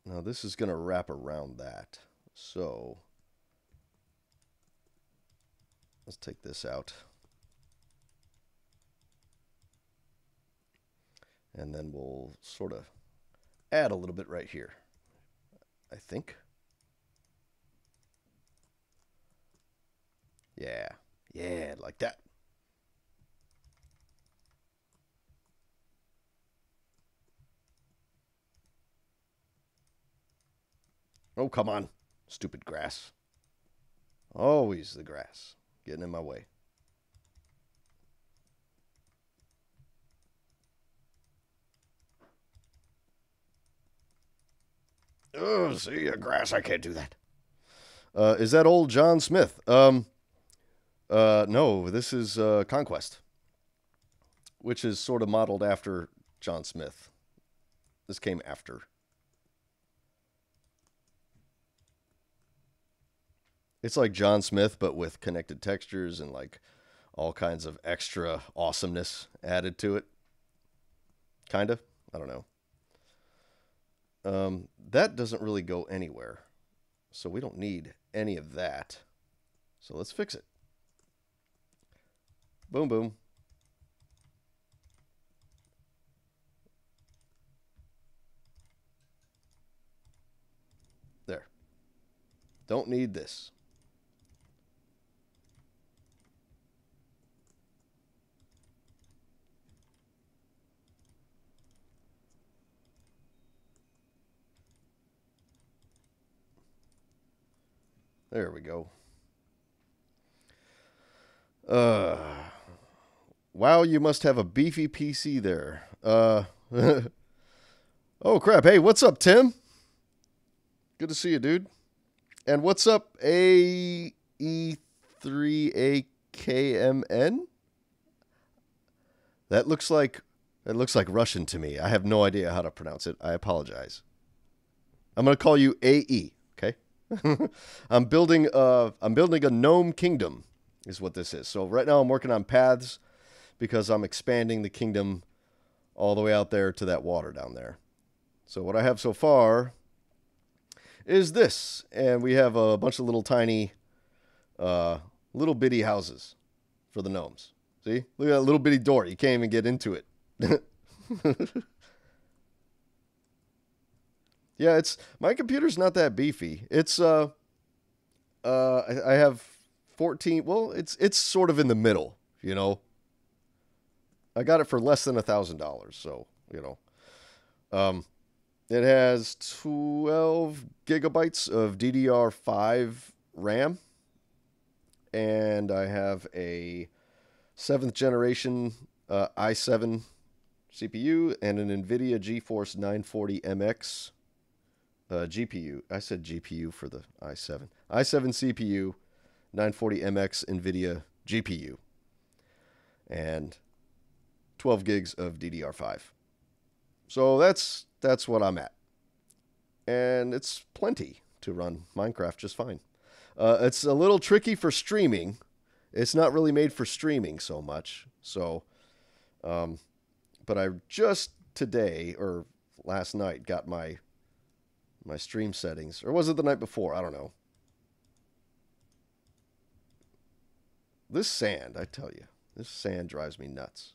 Now this is going to wrap around that. So let's take this out. And then we'll sort of add a little bit right here, I think. Yeah, like that. Oh, come on, stupid grass. Always the grass getting in my way. Oh, see, grass, I can't do that. Is that old John Smith? No, this is Conquest, which is sort of modeled after John Smith. This came after. It's like John Smith, but with connected textures and like all kinds of extra awesomeness added to it. Kind of. I don't know. That doesn't really go anywhere. So we don't need any of that. So let's fix it. Boom, boom. There. Don't need this. There we go. Wow, you must have a beefy PC there. Oh, crap. Hey, what's up, Tim? Good to see you, dude. And what's up, AE3AKMN? That looks like Russian to me. I have no idea how to pronounce it. I apologize. I'm going to call you AE, okay? I'm building a gnome kingdom is what this is. So right now I'm working on paths because I'm expanding the kingdom all the way out there to that water down there. So what I have so far is this, and we have a bunch of little tiny little bitty houses for the gnomes. See? Look at that little bitty door. You can't even get into it. Yeah, my computer's not that beefy. It's I have 14. Well, it's sort of in the middle, you know. I got it for less than $1,000, so you know. It has 12 gigabytes of DDR5 RAM, and I have a 7th generation i7 CPU and an NVIDIA GeForce 940MX GPU. I said GPU for the i7. i7 CPU, 940MX NVIDIA GPU, and 12 gigs of DDR5. So that's what I'm at. And it's plenty to run Minecraft just fine. It's a little tricky for streaming. It's not really made for streaming so much. So, but I just today or last night got my stream settings. Or was it the night before? I don't know. This sand, I tell you. This sand drives me nuts.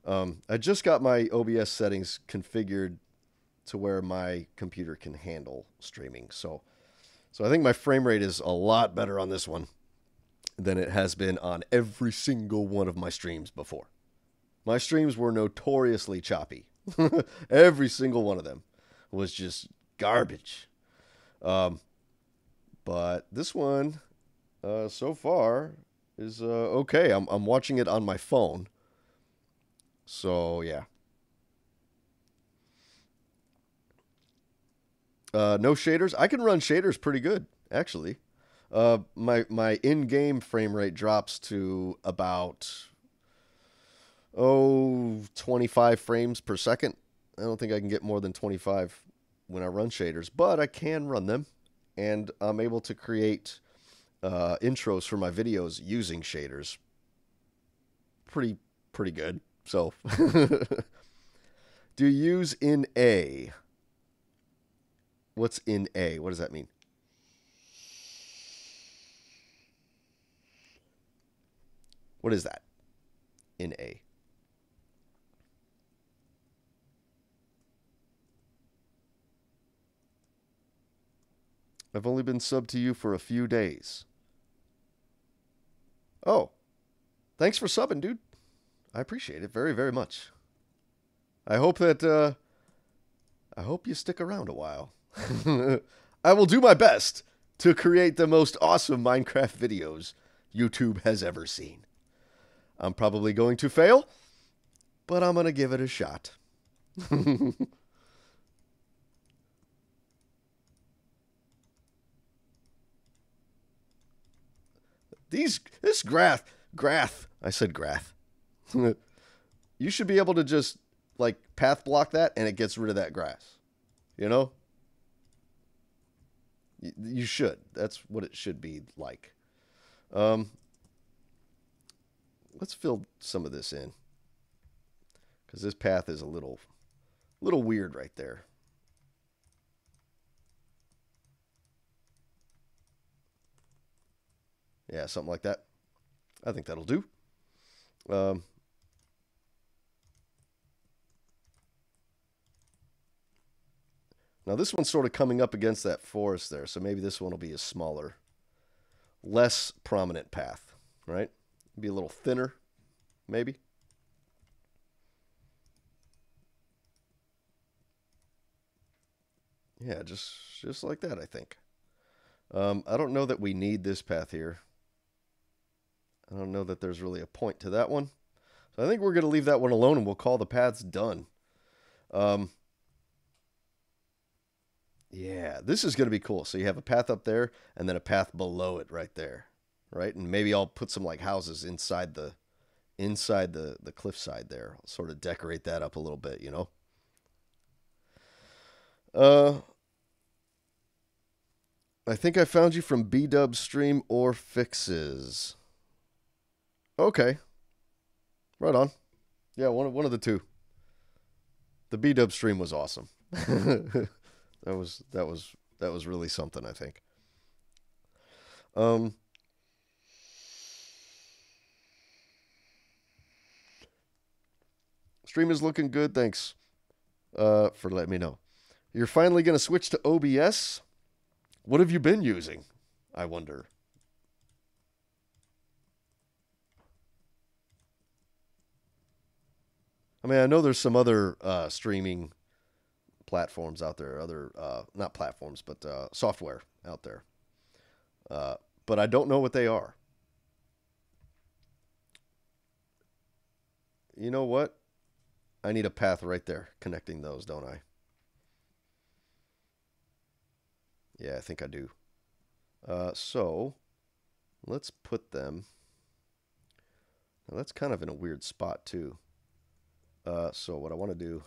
I just got my OBS settings configured to where my computer can handle streaming. So I think my frame rate is a lot better on this one than it has been on every single one of my streams before. My streams were notoriously choppy. Every single one of them was just garbage. But this one, so far, is okay. I'm watching it on my phone. So, yeah. No shaders. I can run shaders pretty good, actually. My in-game frame rate drops to about 25 frames per second. I don't think I can get more than 25 when I run shaders, but I can run them, and I'm able to create intros for my videos using shaders. Pretty good. So, do you use in A? What's in A? What does that mean? What is that? In A. I've only been subbed to you for a few days. Oh, thanks for subbing, dude. I appreciate it very, very much. I hope that, I hope you stick around a while. I will do my best to create the most awesome Minecraft videos YouTube has ever seen. I'm probably going to fail, but I'm going to give it a shot. This grath, I said grath. You should be able to just, like, path block that, and it gets rid of that grass. You know? You should. That's what it should be like. Let's fill some of this in, because this path is a little weird right there. Yeah, something like that. I think that'll do. Now this one's sort of coming up against that forest there, so maybe this one will be a smaller, less prominent path, right? Be a little thinner, maybe. Yeah, just like that, I think. I don't know that we need this path here. I don't know that there's really a point to that one. So I think we're going to leave that one alone, and we'll call the paths done. Yeah, this is going to be cool. So you have a path up there, and then a path below it right there, right? And maybe I'll put some like houses inside the cliffside there. I'll sort of decorate that up a little bit, you know. I think I found you from B-Dub Stream or Fixes. Okay. Right on. Yeah, one of the two. The B-Dub stream was awesome. That was really something, I think. Stream is looking good. Thanks for letting me know. You're finally going to switch to OBS? What have you been using? I wonder. I mean, I know there's some other streaming platforms out there, other not platforms, but software out there. But I don't know what they are. You know what? I need a path right there connecting those, don't I? Yeah, I think I do. So let's put them. Now that's kind of in a weird spot too. So what I want to do,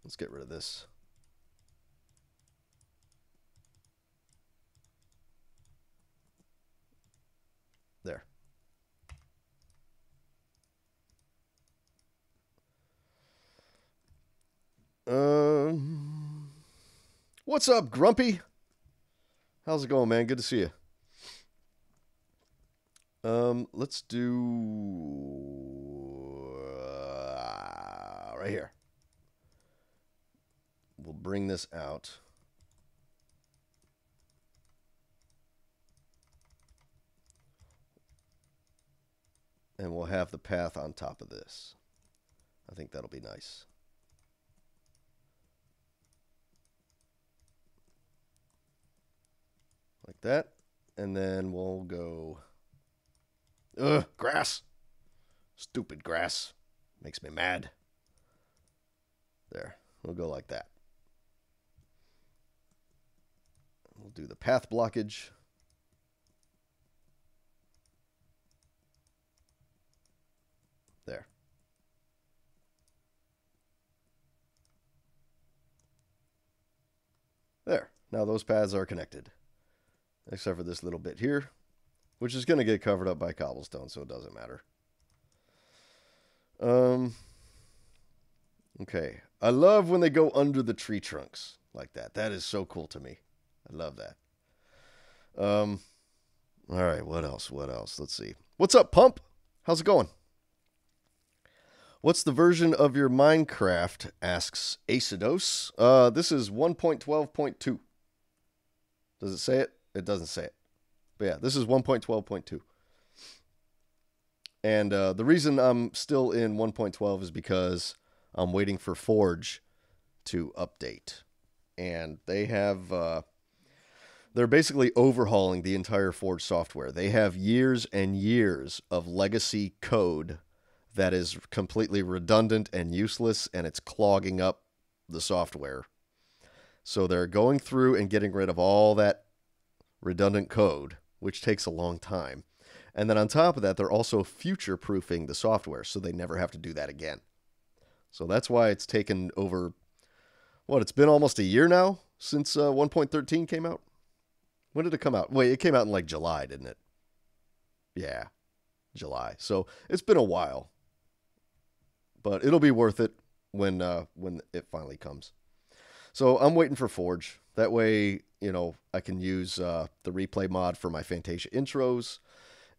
let's get rid of this. There. What's up, Grumpy? How's it going, man? Good to see you. Let's do right here. We'll bring this out. And we'll have the path on top of this. I think that'll be nice. Like that. And then we'll go... Ugh, grass. Stupid grass. Makes me mad. There. We'll go like that. We'll do the path blockage. There. There. Now those paths are connected. Except for this little bit here, which is going to get covered up by cobblestone, so it doesn't matter. Okay. I love when they go under the tree trunks like that. That is so cool to me. I love that. All right, what else? What else? Let's see. What's up, Pump? How's it going? What's the version of your Minecraft? Asks Acidos. This is 1.12.2. Does it say it? It doesn't say it. But yeah, this is 1.12.2. And the reason I'm still in 1.12 is because I'm waiting for Forge to update. And they have They're basically overhauling the entire Forge software. They have years and years of legacy code that is completely redundant and useless, and it's clogging up the software. So they're going through and getting rid of all that redundant code, which takes a long time. And then on top of that, they're also future-proofing the software so they never have to do that again. So that's why it's taken over, what, it's been almost a year now since 1.13 came out? When did it come out? Wait, it came out in like July, didn't it? Yeah, July. So it's been a while. But it'll be worth it when it finally comes. So I'm waiting for Forge. That way, you know, I can use the replay mod for my Fantasia intros,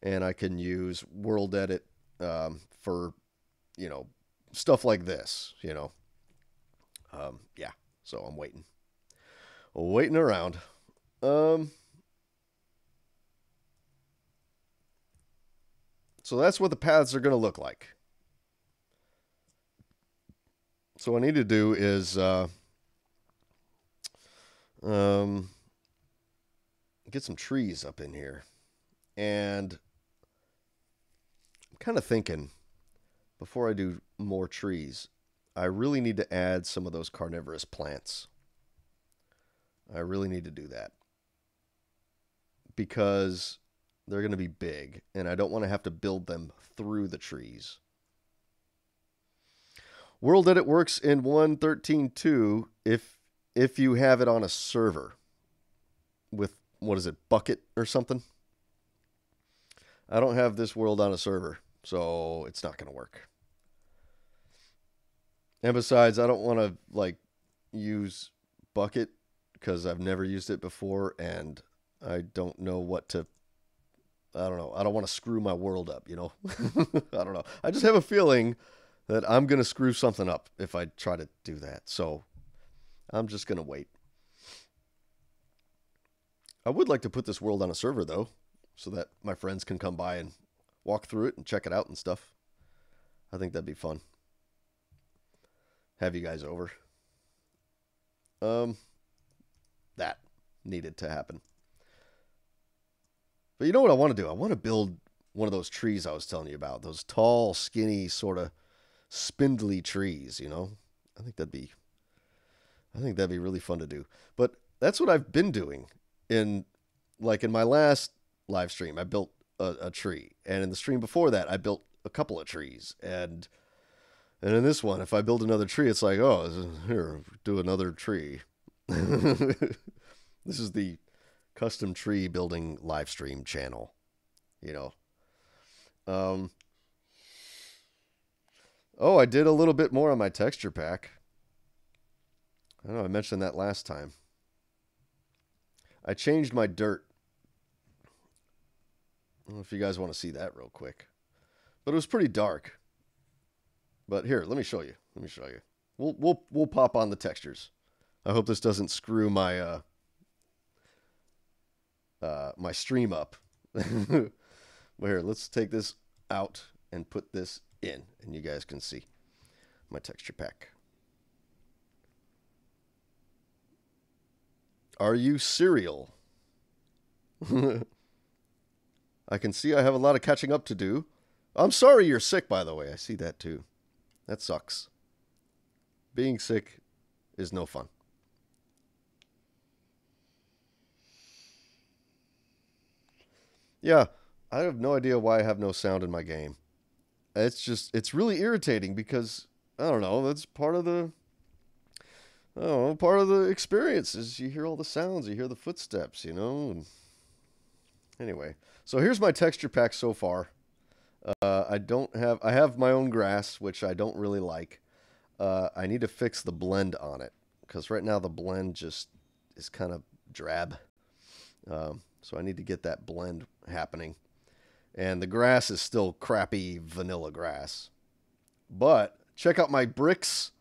and I can use World Edit for, you know, stuff like this, you know. Yeah, so I'm waiting. Waiting around. So that's what the paths are going to look like. So what I need to do is get some trees up in here. And I'm kind of thinking, before I do more trees, I really need to add some of those carnivorous plants. I really need to do that. Because they're going to be big, and I don't want to have to build them through the trees. World Edit works in 1.13.2 if you have it on a server with, what is it, Bucket or something? I don't have this world on a server, so it's not going to work. And besides, I don't want to like use Bucket because I've never used it before, and I don't know what to... I don't know. I don't want to screw my world up, you know? I don't know. I just have a feeling that I'm going to screw something up if I try to do that. So I'm just going to wait. I would like to put this world on a server, though, so that my friends can come by and walk through it and check it out and stuff. I think that'd be fun. Have you guys over. That needed to happen. But you know what I want to do? I want to build one of those trees I was telling you about. Those tall, skinny, sort of spindly trees, you know? I think that'd be really fun to do. But that's what I've been doing. In my last live stream, I built a tree. And in the stream before that, I built a couple of trees. And in this one, if I build another tree, it's like, oh, here, do another tree. This is the custom tree building live stream channel, you know. Oh, I did a little bit more on my texture pack. I know I mentioned that last time. I changed my dirt. I don't know if you guys want to see that real quick. But it was pretty dark. But here, let me show you. Let me show you. We'll pop on the textures. I hope this doesn't screw my my stream up. But here, let's take this out and put this in, and you guys can see my texture pack. Are you cereal? I can see I have a lot of catching up to do. I'm sorry you're sick, by the way. I see that too. That sucks. Being sick is no fun. Yeah, I have no idea why I have no sound in my game. It's really irritating because, I don't know, that's part of the, part of the experience is you hear all the sounds, you hear the footsteps, you know. And anyway, so here's my texture pack so far. I have my own grass, which I don't really like. I need to fix the blend on it because right now the blend just is kind of drab. So I need to get that blend happening. And the grass is still crappy vanilla grass. But check out my bricks.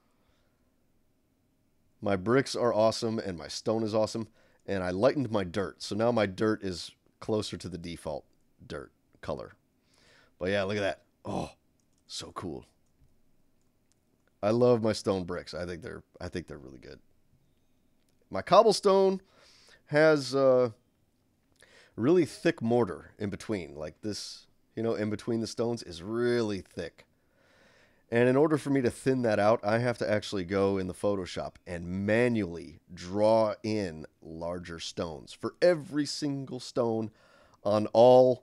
My bricks are awesome and my stone is awesome. And I lightened my dirt. So now my dirt is closer to the default dirt color. But yeah, look at that. Oh, so cool. I love my stone bricks. I think they're really good. My cobblestone has really thick mortar in between. Like this, you know, in between the stones is really thick. And in order for me to thin that out, I have to actually go in the Photoshop and manually draw in larger stones for every single stone on all,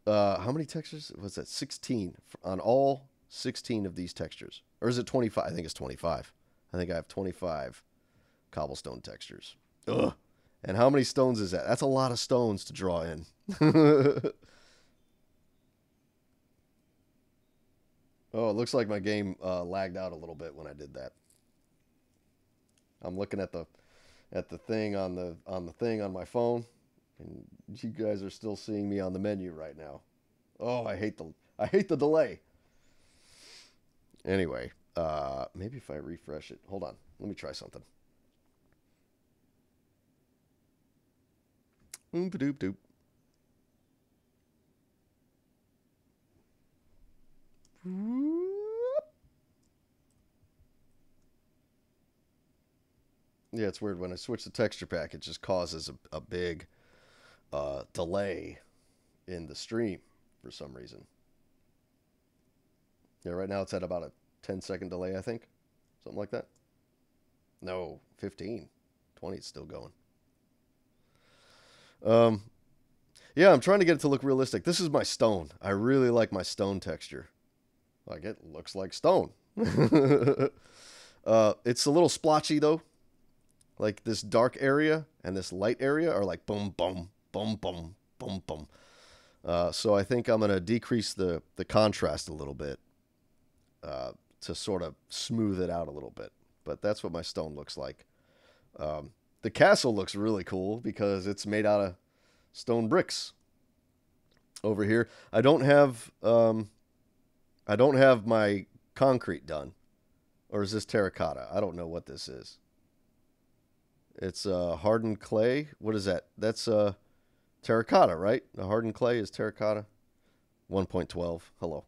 how many textures? Was that 16? On all 16 of these textures. Or is it 25? I think it's 25. I think I have 25 cobblestone textures. Ugh. And how many stones is that? That's a lot of stones to draw in. Oh, it looks like my game lagged out a little bit when I did that. I'm looking at the thing on the thing on my phone, and you guys are still seeing me on the menu right now. Oh, I hate the delay. Anyway, maybe if I refresh it. Hold on. Let me try something. Oompa-doop-doop. Yeah, it's weird. When I switch the texture pack, it just causes a big delay in the stream for some reason. Yeah, right now it's at about a 10-second delay, I think. Something like that. No, 15. 20 is still going. Yeah, I'm trying to get it to look realistic. This is my stone. I really like my stone texture. Like, it looks like stone. It's a little splotchy, though. Like, this dark area and this light area are like boom, boom, boom, boom, boom, boom. So I think I'm going to decrease the contrast a little bit to sort of smooth it out a little bit. But that's what my stone looks like. The castle looks really cool because it's made out of stone bricks. Over here, I don't have my concrete done. Or is this terracotta? I don't know what this is. It's hardened clay. What is that? That's terracotta, right? The hardened clay is terracotta. 1.12. Hello.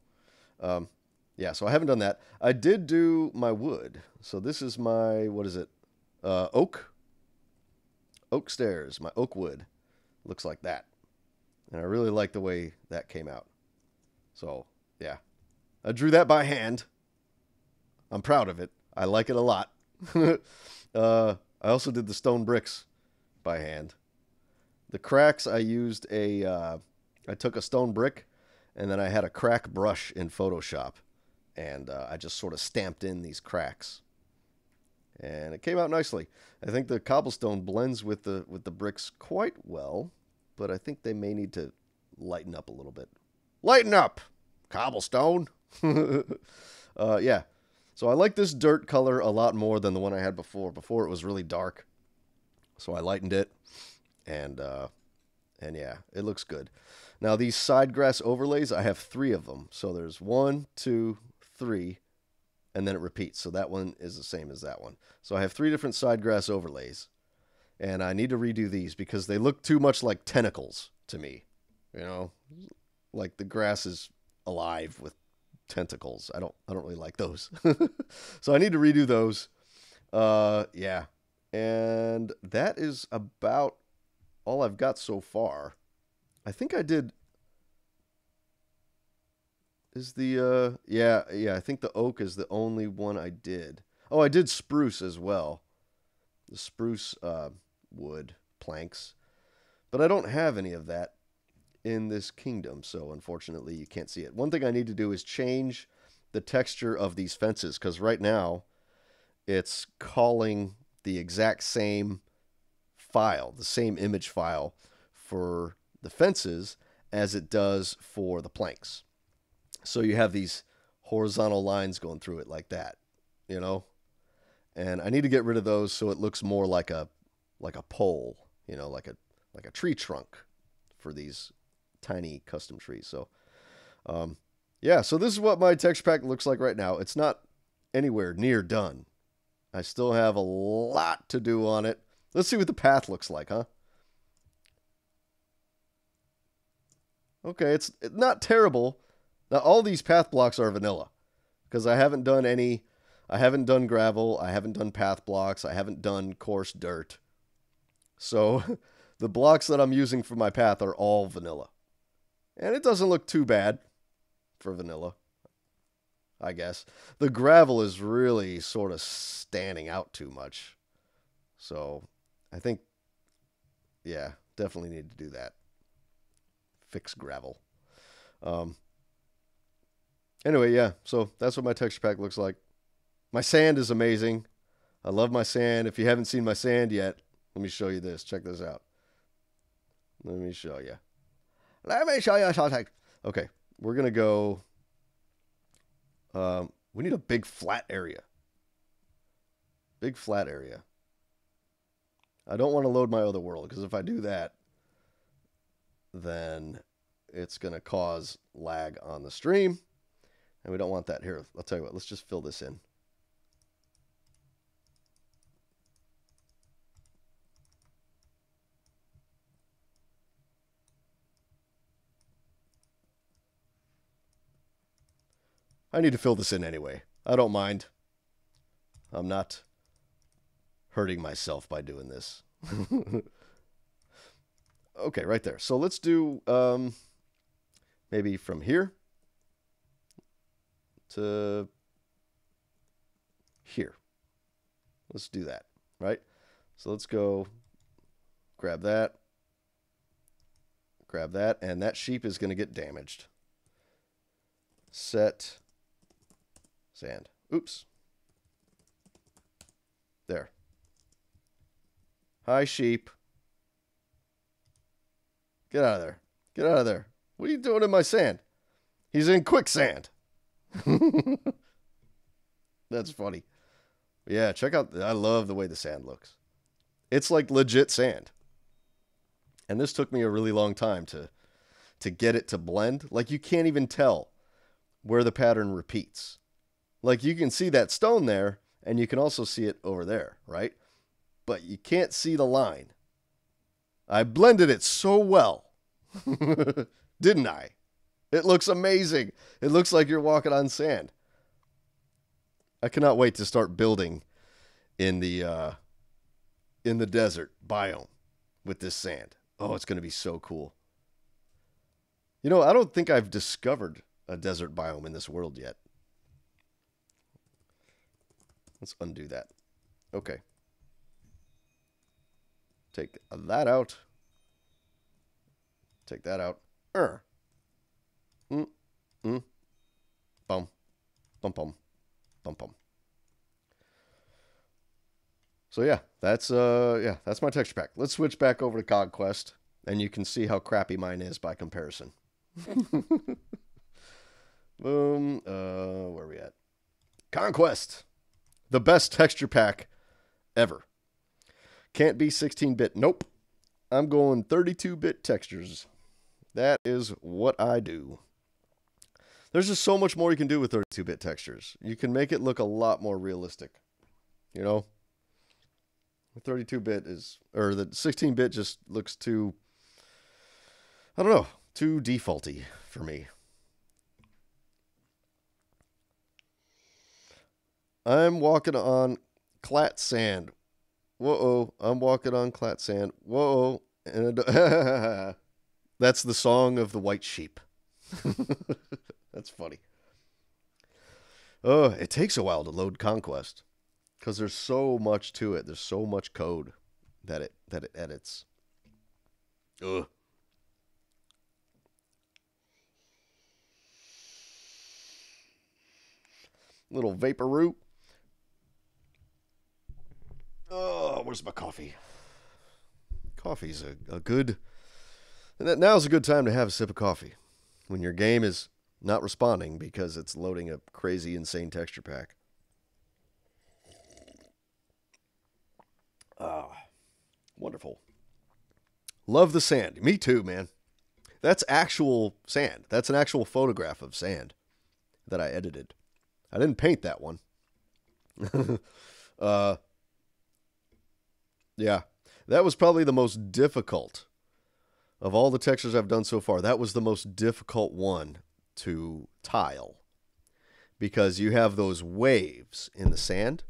Yeah, so I haven't done that. I did do my wood. So this is my, what is it? Oak stairs. My oak wood looks like that. And I really like the way that came out. So, yeah. I drew that by hand. I'm proud of it. I like it a lot. I also did the stone bricks by hand. The cracks, I used I took a stone brick, and then I had a crack brush in Photoshop. And I just sort of stamped in these cracks. And it came out nicely. I think the cobblestone blends with the bricks quite well, but I think they may need to lighten up a little bit. Lighten up, cobblestone. Yeah. So I like this dirt color a lot more than the one I had before. Before it was really dark, so I lightened it, and yeah, it looks good. Now these side grass overlays, I have 3 of them. So there's 1, 2, 3. And then it repeats. So that one is the same as that one. So I have 3 different side grass overlays. And I need to redo these because they look too much like tentacles to me. You know? Like the grass is alive with tentacles. I don't really like those. So I need to redo those. Yeah. And that is about all I've got so far. I think I did... Is the, yeah, I think the oak is the only one I did. Oh, I did spruce as well. The spruce wood planks. But I don't have any of that in this kingdom, so unfortunately you can't see it. One thing I need to do is change the texture of these fences, because right now it's calling the exact same file, the same image file for the fences as it does for the planks. So you have these horizontal lines going through it like that, you know? And I need to get rid of those so it looks more like a pole, you know, like a tree trunk for these tiny custom trees. So, yeah, so this is what my texture pack looks like right now. It's not anywhere near done. I still have a lot to do on it. Let's see what the path looks like, huh? Okay, it's not terrible. Now, all these path blocks are vanilla because I haven't done any. I haven't done gravel. I haven't done path blocks. I haven't done coarse dirt. So The blocks that I'm using for my path are all vanilla. And it doesn't look too bad for vanilla, I guess. The gravel is really sort of standing out too much. So I think, yeah, definitely need to do that. Fix gravel. Anyway, yeah, so that's what my texture pack looks like. My sand is amazing. I love my sand. If you haven't seen my sand yet, let me show you this. Check this out. Let me show you. Let me show you something. Okay, we're going to go... we need a big flat area. Big flat area. I don't want to load my other world, because if I do that, then it's going to cause lag on the stream. And we don't want that. Here, I'll tell you what. Let's just fill this in. I need to fill this in anyway. I don't mind. I'm not hurting myself by doing this. Okay, right there. So let's do maybe from here to here. Let's do that, right? So let's go grab that, and that sheep is going to get damaged. Set sand. Oops. There. Hi, sheep. Get out of there. Get out of there. What are you doing in my sand? He's in quicksand. That's funny. Yeah, check out. I love the way the sand looks. It's like legit sand. And this took me a really long time to get it to blend. Like, you can't even tell where the pattern repeats. Like, you can see that stone there, and you can also see it over there, right? But you can't see the line. I blended it so well. Didn't I? It looks amazing. It looks like you're walking on sand. I cannot wait to start building in the desert biome with this sand. Oh, it's going to be so cool. You know, I don't think I've discovered a desert biome in this world yet. Let's undo that. Okay. Take that out. Take that out. Bum. Bum, bum. Bum, bum. So yeah, that's my texture pack. Let's switch back over to Conquest, and you can see how crappy mine is by comparison. Boom. Where are we at? Conquest. The best texture pack ever. Can't be 16-bit. Nope. I'm going 32-bit textures. That is what I do. There's just so much more you can do with 32-bit textures. You can make it look a lot more realistic. You know? 32-bit is... Or the 16-bit just looks too... I don't know. Too defaulty for me. I'm walking on clat sand. Whoa, I'm walking on clat sand. Whoa. And that's the song of the white sheep. That's funny. Oh, it takes a while to load Conquest because there's so much to it. There's so much code that it edits. Ugh. Little vaporoo. Oh, where's my coffee? Coffee's a good... Now's a good time to have a sip of coffee. When your game is not responding because it's loading a crazy, insane texture pack. Ah, wonderful. Love the sand. Me too, man. That's actual sand. That's an actual photograph of sand that I edited. I didn't paint that one. Yeah, that was probably the most difficult of all the textures I've done so far. That was the most difficult one to tile because you have those waves in the sand,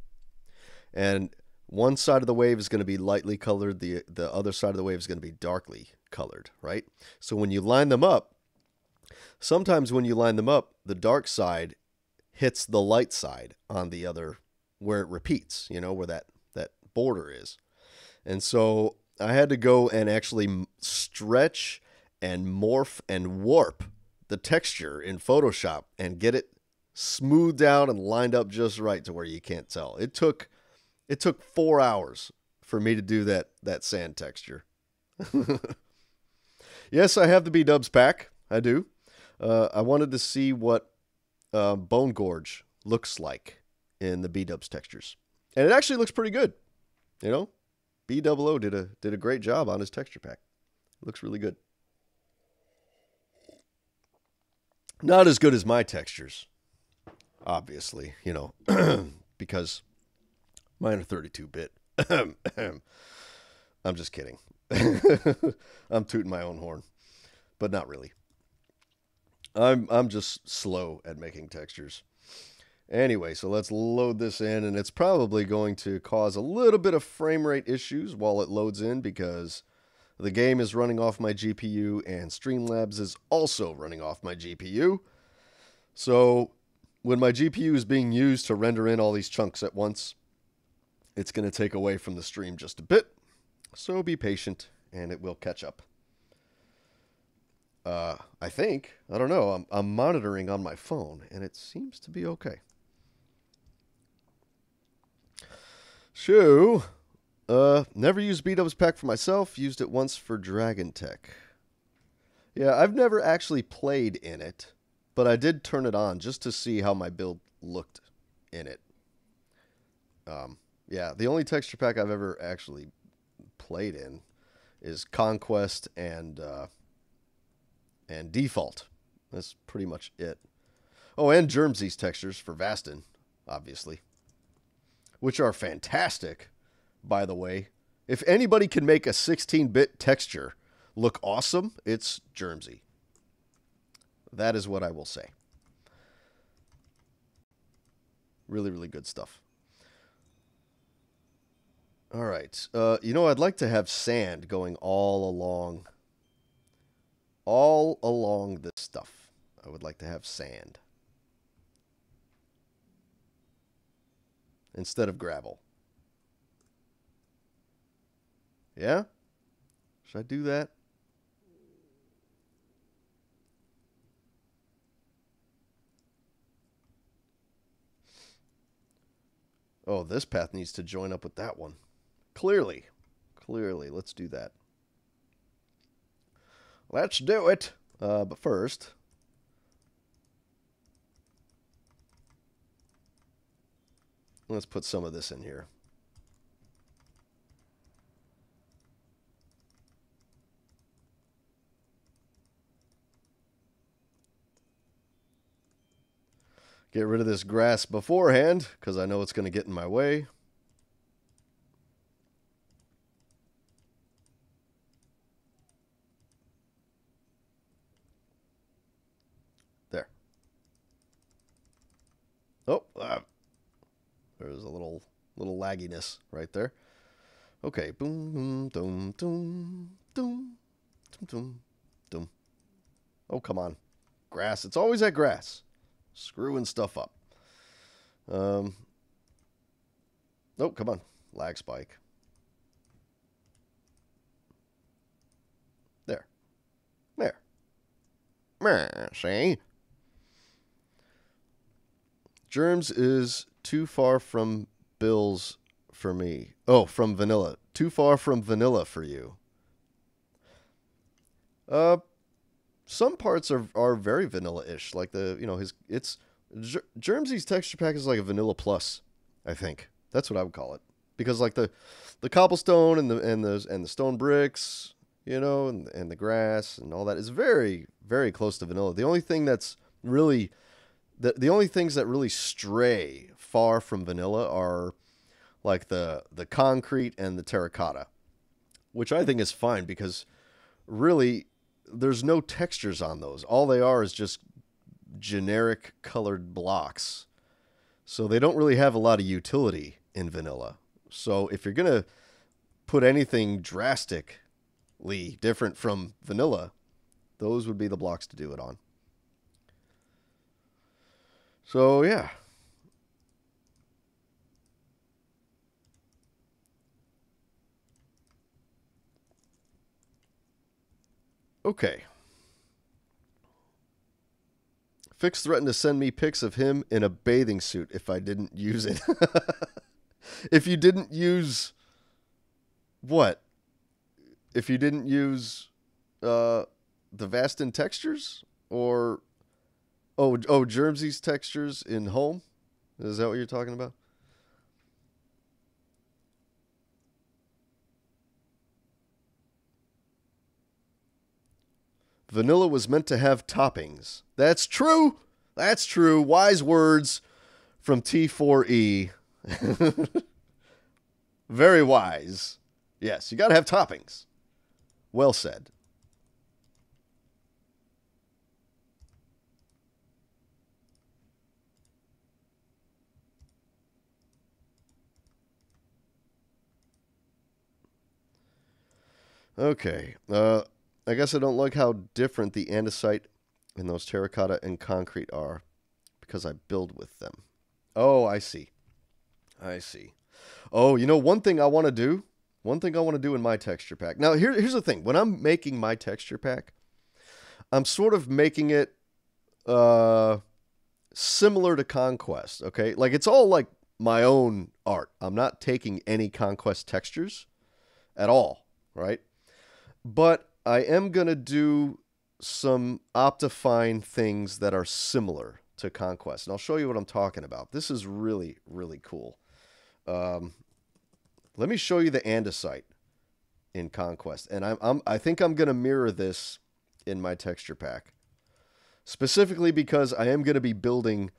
and one side of the wave is going to be lightly colored, the other side of the wave is going to be darkly colored, right? So when you line them up, sometimes when you line them up, the dark side hits the light side on the other, where it repeats, you know, where that border is. And so I had to go and actually stretch and morph and warp the texture in Photoshop and get it smoothed out and lined up just right to where you can't tell. It took 4 hours for me to do that sand texture. Yes, I have the B-dubs pack. I do. I wanted to see what Bone Gorge looks like in the B-dubs textures. And it actually looks pretty good. You know, B00 did a great job on his texture pack. It looks really good. Not as good as my textures, obviously, you know, because mine are 32-bit. I'm just kidding. I'm tooting my own horn, but not really. I'm just slow at making textures. Anyway, so let's load this in, and it's probably going to cause a little bit of frame rate issues while it loads in because the game is running off my GPU and Streamlabs is also running off my GPU. So when my GPU is being used to render in all these chunks at once, it's going to take away from the stream just a bit. So be patient, and it will catch up. I think. I don't know. I'm monitoring on my phone, and it seems to be okay. So, never used B-dubs pack for myself. Used it once for DragonTech. Yeah, I've never actually played in it, but I did turn it on just to see how my build looked in it. Yeah, the only texture pack I've ever actually played in is Conquest and Default. That's pretty much it. Oh, and Germsy's textures for Vasten, obviously, which are fantastic, by the way. If anybody can make a 16-bit texture look awesome, it's Germsy. That is what I will say. Really, really good stuff. All right. You know, I'd like to have sand going all along this stuff. I would like to have sand instead of gravel. Yeah? Should I do that? Oh, this path needs to join up with that one. Clearly. Let's do that. Let's do it. But first, let's put some of this in here. Get rid of this grass beforehand, because I know it's going to get in my way. There. Oh, there's a little lagginess right there. Okay, boom, boom, boom, boom, boom, boom, boom. Oh, come on. Grass. It's always that grass. Screwing stuff up. Oh, come on. Lag spike. There. See? Germs is too far from Bills for me. Oh, from vanilla. Too far from vanilla for you. Some parts are very vanilla-ish, like Germsy's texture pack is like a vanilla plus, I think. That's what I would call it, because like the cobblestone and the stone bricks, you know, and the grass and all that is very, very close to vanilla. The only thing that's really the only things that really stray far from vanilla are like the concrete and the terracotta, which I think is fine because really there's no textures on those. All they are is just generic colored blocks. So they don't really have a lot of utility in vanilla. So if you're going to put anything drastically different from vanilla, those would be the blocks to do it on. So, yeah. Okay. Fix threatened to send me pics of him in a bathing suit if I didn't use it. If you didn't use... What? If you didn't use the Vasten textures? Or... Oh, Germsy's textures in home? Is that what you're talking about? Vanilla was meant to have toppings. That's true. That's true. Wise words from T4E. Very wise. Yes, you got to have toppings. Well said. Okay. I guess I don't like how different the andesite and those terracotta and concrete are because I build with them. Oh, I see. I see. Oh, you know, one thing I want to do in my texture pack. Now, here's the thing. When I'm making my texture pack, I'm sort of making it similar to Conquest, okay? Like, it's all like my own art. I'm not taking any Conquest textures at all, right? But I am going to do some Optifine things that are similar to Conquest. And I'll show you what I'm talking about. This is really, really cool. Let me show you the andesite in Conquest. And I think I'm going to mirror this in my texture pack. Specifically because I am going to be building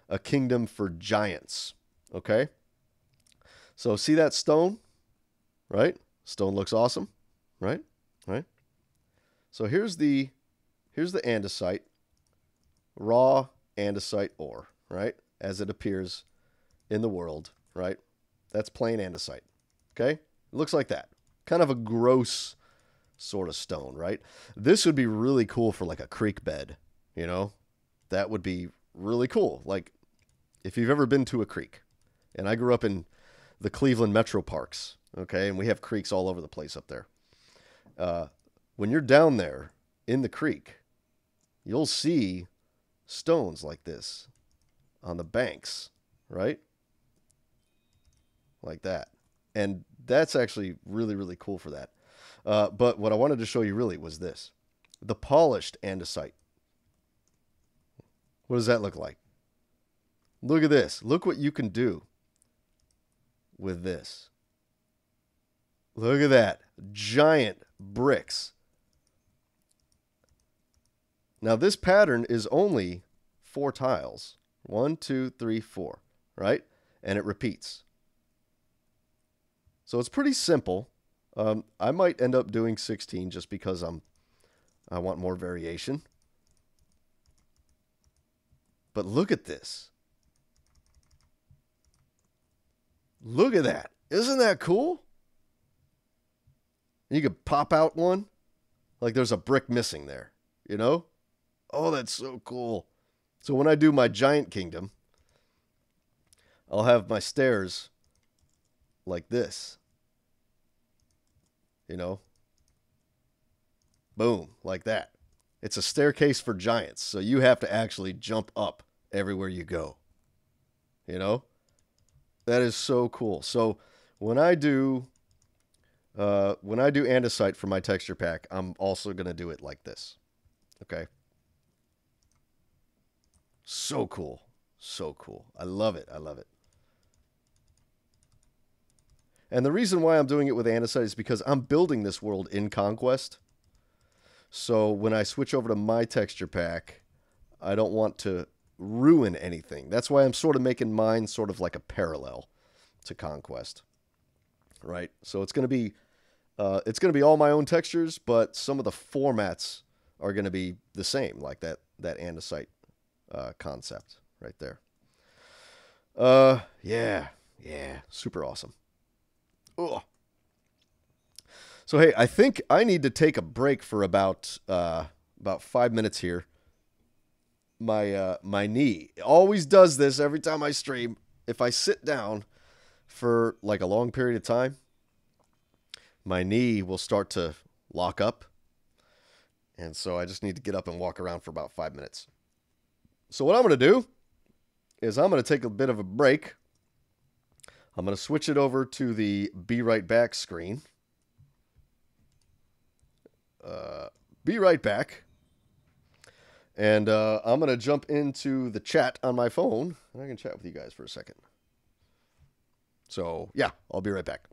a kingdom for giants. Okay? So see that stone? Right? Stone looks awesome. Right? Right? So here's the andesite, raw andesite ore, right? As it appears in the world, right? That's plain andesite, okay? It looks like that. Kind of a gross sort of stone, right? This would be really cool for like a creek bed, you know? That would be really cool. Like, if you've ever been to a creek, and I grew up in the Cleveland Metro Parks, okay? And we have creeks all over the place up there. When you're down there in the creek, you'll see stones like this on the banks, right? Like that. And that's actually really, really cool for that. But what I wanted to show you really was this. The polished andesite. What does that look like? Look at this. Look what you can do with this. Look at that. Giant bricks. Now, this pattern is only 4 tiles. 1, 2, 3, 4, right? And it repeats. So it's pretty simple. I might end up doing 16 just because I want more variation. But look at this. Look at that. Isn't that cool? You could pop out one. Like there's a brick missing there, you know? Oh, that's so cool. So when I do my giant kingdom, I'll have my stairs like this. You know? Boom, like that. It's a staircase for giants, so you have to actually jump up everywhere you go. You know? That is so cool. So when I do andesite for my texture pack, I'm also going to do it like this. Okay? So cool. So cool. I love it. I love it. And the reason why I'm doing it with andesite is because I'm building this world in Conquest. So when I switch over to my texture pack, I don't want to ruin anything. That's why I'm sort of making mine sort of like a parallel to Conquest. Right? So it's going to be all my own textures, but some of the formats are going to be the same, like that andesite concept right there. Yeah, super awesome. Ugh. So hey, I think I need to take a break for about 5 minutes here. My knee always does this every time I stream. If I sit down for like a long period of time, my knee will start to lock up. And so I just need to get up and walk around for about 5 minutes. So what I'm going to do is I'm going to take a bit of a break. I'm going to switch it over to the Be Right Back screen. Be right back. And I'm going to jump into the chat on my phone. And I can chat with you guys for a second. So, yeah, I'll be right back.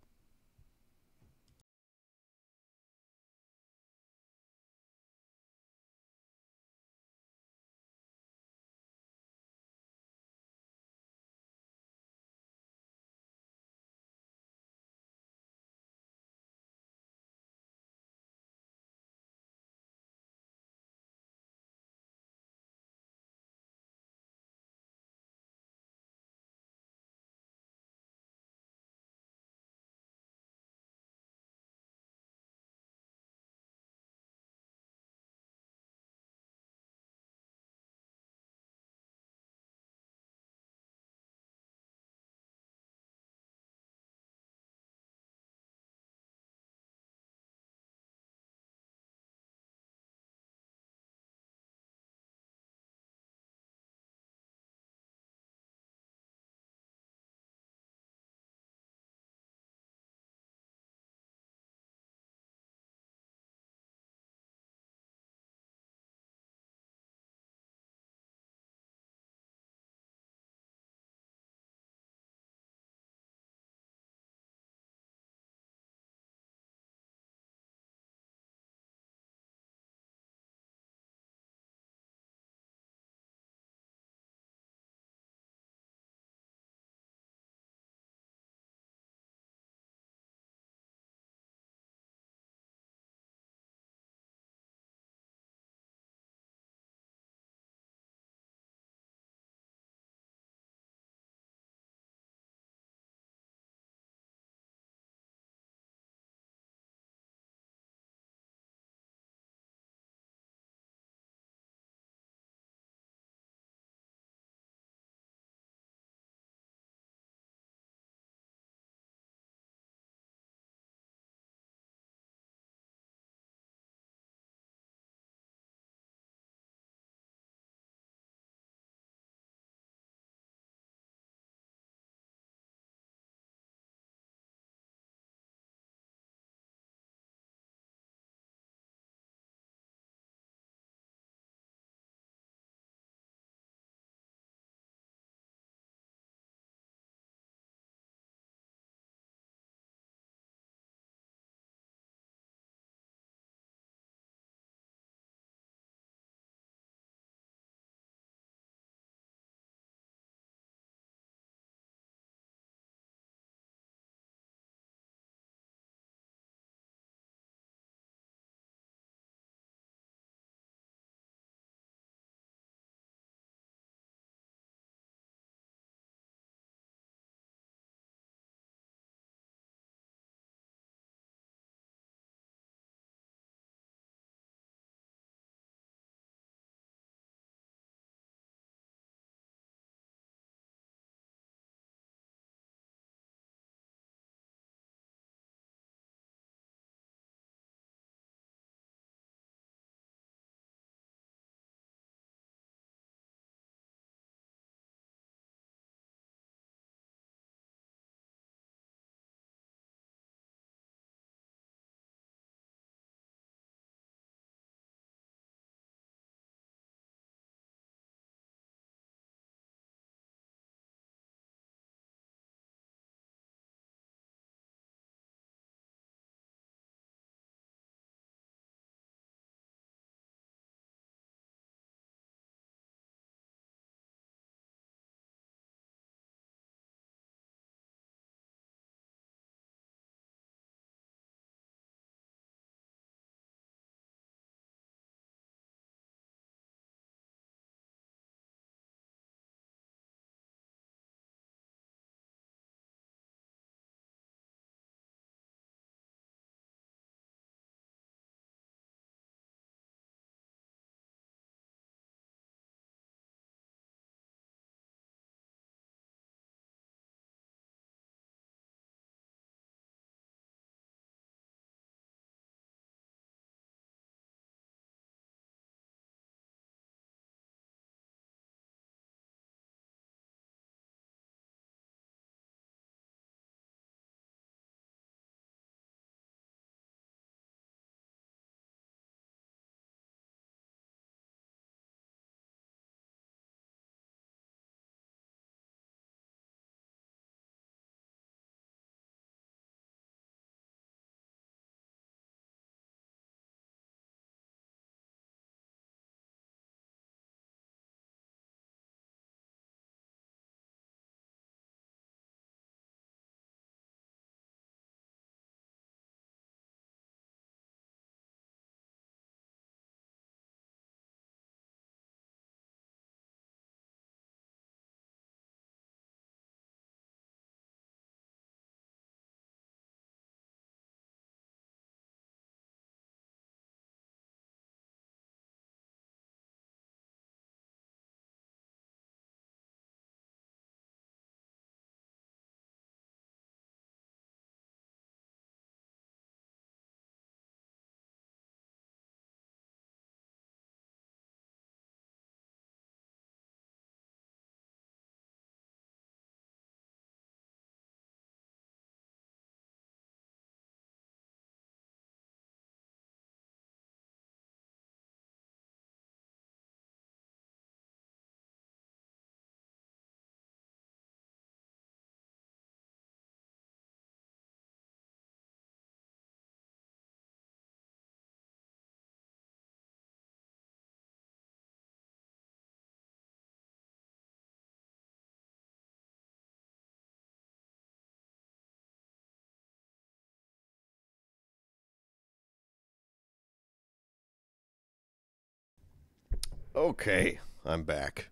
Okay, I'm back.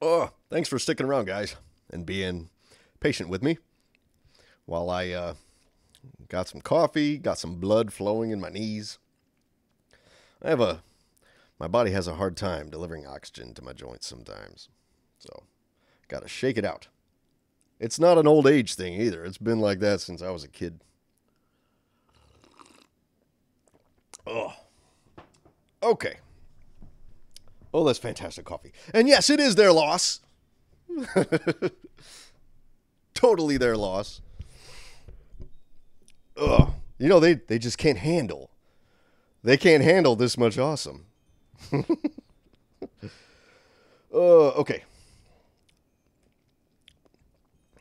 Oh, thanks for sticking around, guys, and being patient with me while I got some coffee, got some blood flowing in my knees. My body has a hard time delivering oxygen to my joints sometimes, so gotta shake it out. It's not an old age thing either. It's been like that since I was a kid. Oh, okay. Oh, that's fantastic coffee. And yes, it is their loss. Totally their loss. Ugh. You know, they just can't handle. They can't handle this much awesome. Okay.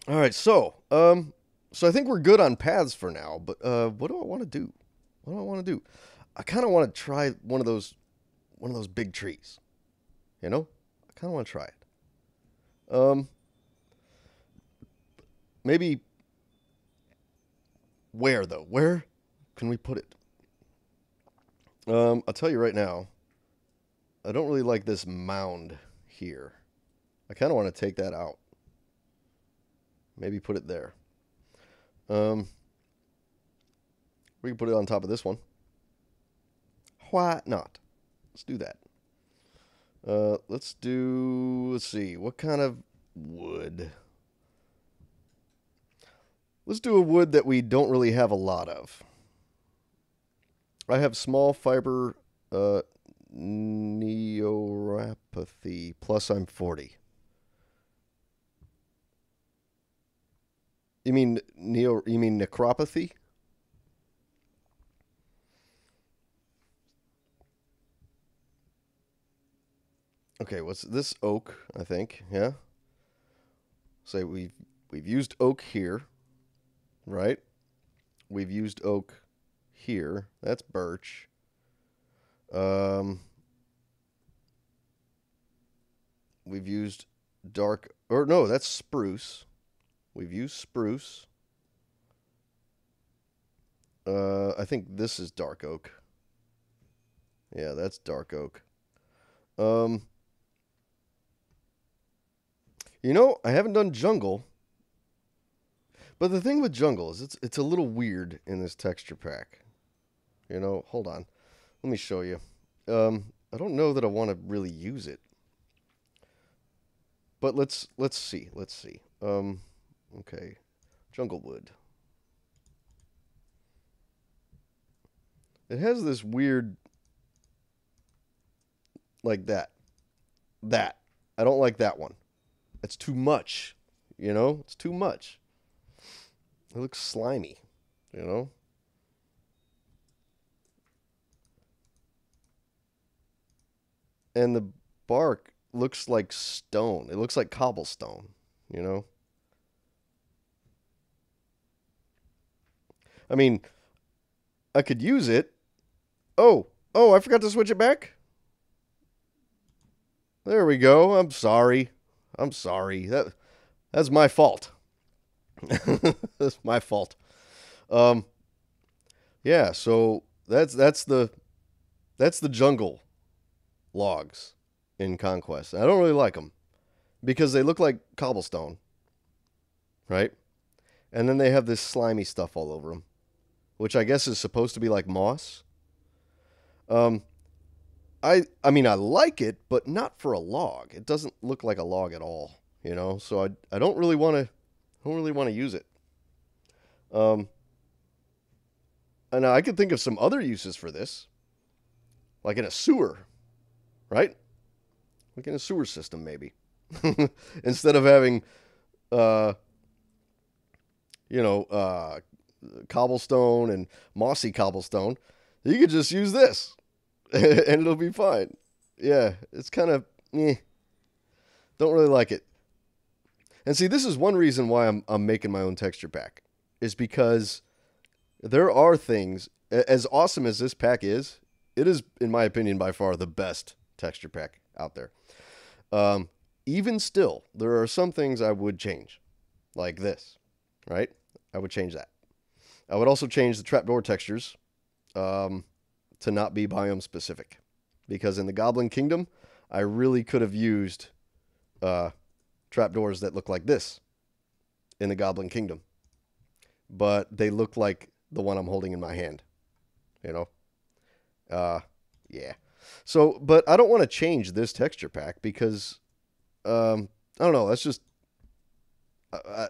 All right, so I think we're good on paths for now, but what do I want to do? What do I want to do? I kind of want to try one of those big trees. You know? I kind of want to try it. Maybe where though? Where can we put it? I'll tell you right now. I don't really like this mound here. I kind of want to take that out. Maybe put it there. We can put it on top of this one. Why not? Let's do that. Let's see, what kind of wood? Let's do a wood that we don't really have a lot of. I have small fiber neuropathy, plus I'm 40. You mean necropathy? Okay, what's this? Oak, I think. Yeah. Say we've used oak here, right? We've used oak here. That's birch. We've used that's spruce. We've used spruce. I think this is dark oak. Yeah, that's dark oak. You know, I haven't done jungle. But the thing with jungle is it's a little weird in this texture pack. You know, hold on. Let me show you. I don't know that I want to really use it. But let's see. Okay. Jungle wood. It has this weird like that. I don't like that one. It's too much. You know? It's too much. It looks slimy. You know? And the bark looks like stone. It looks like cobblestone. You know? I mean, I could use it. Oh, I forgot to switch it back. There we go. I'm sorry. That's my fault. That's my fault. Yeah, so that's the jungle logs in Conquest. I don't really like them because they look like cobblestone, right? And then they have this slimy stuff all over them, which I guess is supposed to be like moss. I mean I like it, but not for a log. It doesn't look like a log at all, you know. So I don't really want to use it. And I could think of some other uses for this, like in a sewer, right? Like in a sewer system, maybe. Instead of having, cobblestone and mossy cobblestone, you could just use this, and it'll be fine. Yeah, it's kind of, don't really like it. And see, this is one reason why I'm making my own texture pack, is because there are things, as awesome as this pack is, it is, in my opinion, by far the best texture pack out there. Even still, there are some things I would change, like this, right? I would change that. I would also change the trapdoor textures to to not be biome specific. Because in the Goblin Kingdom, I really could have used trapdoors that look like this in the Goblin Kingdom. But they look like the one I'm holding in my hand. You know? Yeah. So, but I don't want to change this texture pack because, I don't know, that's just,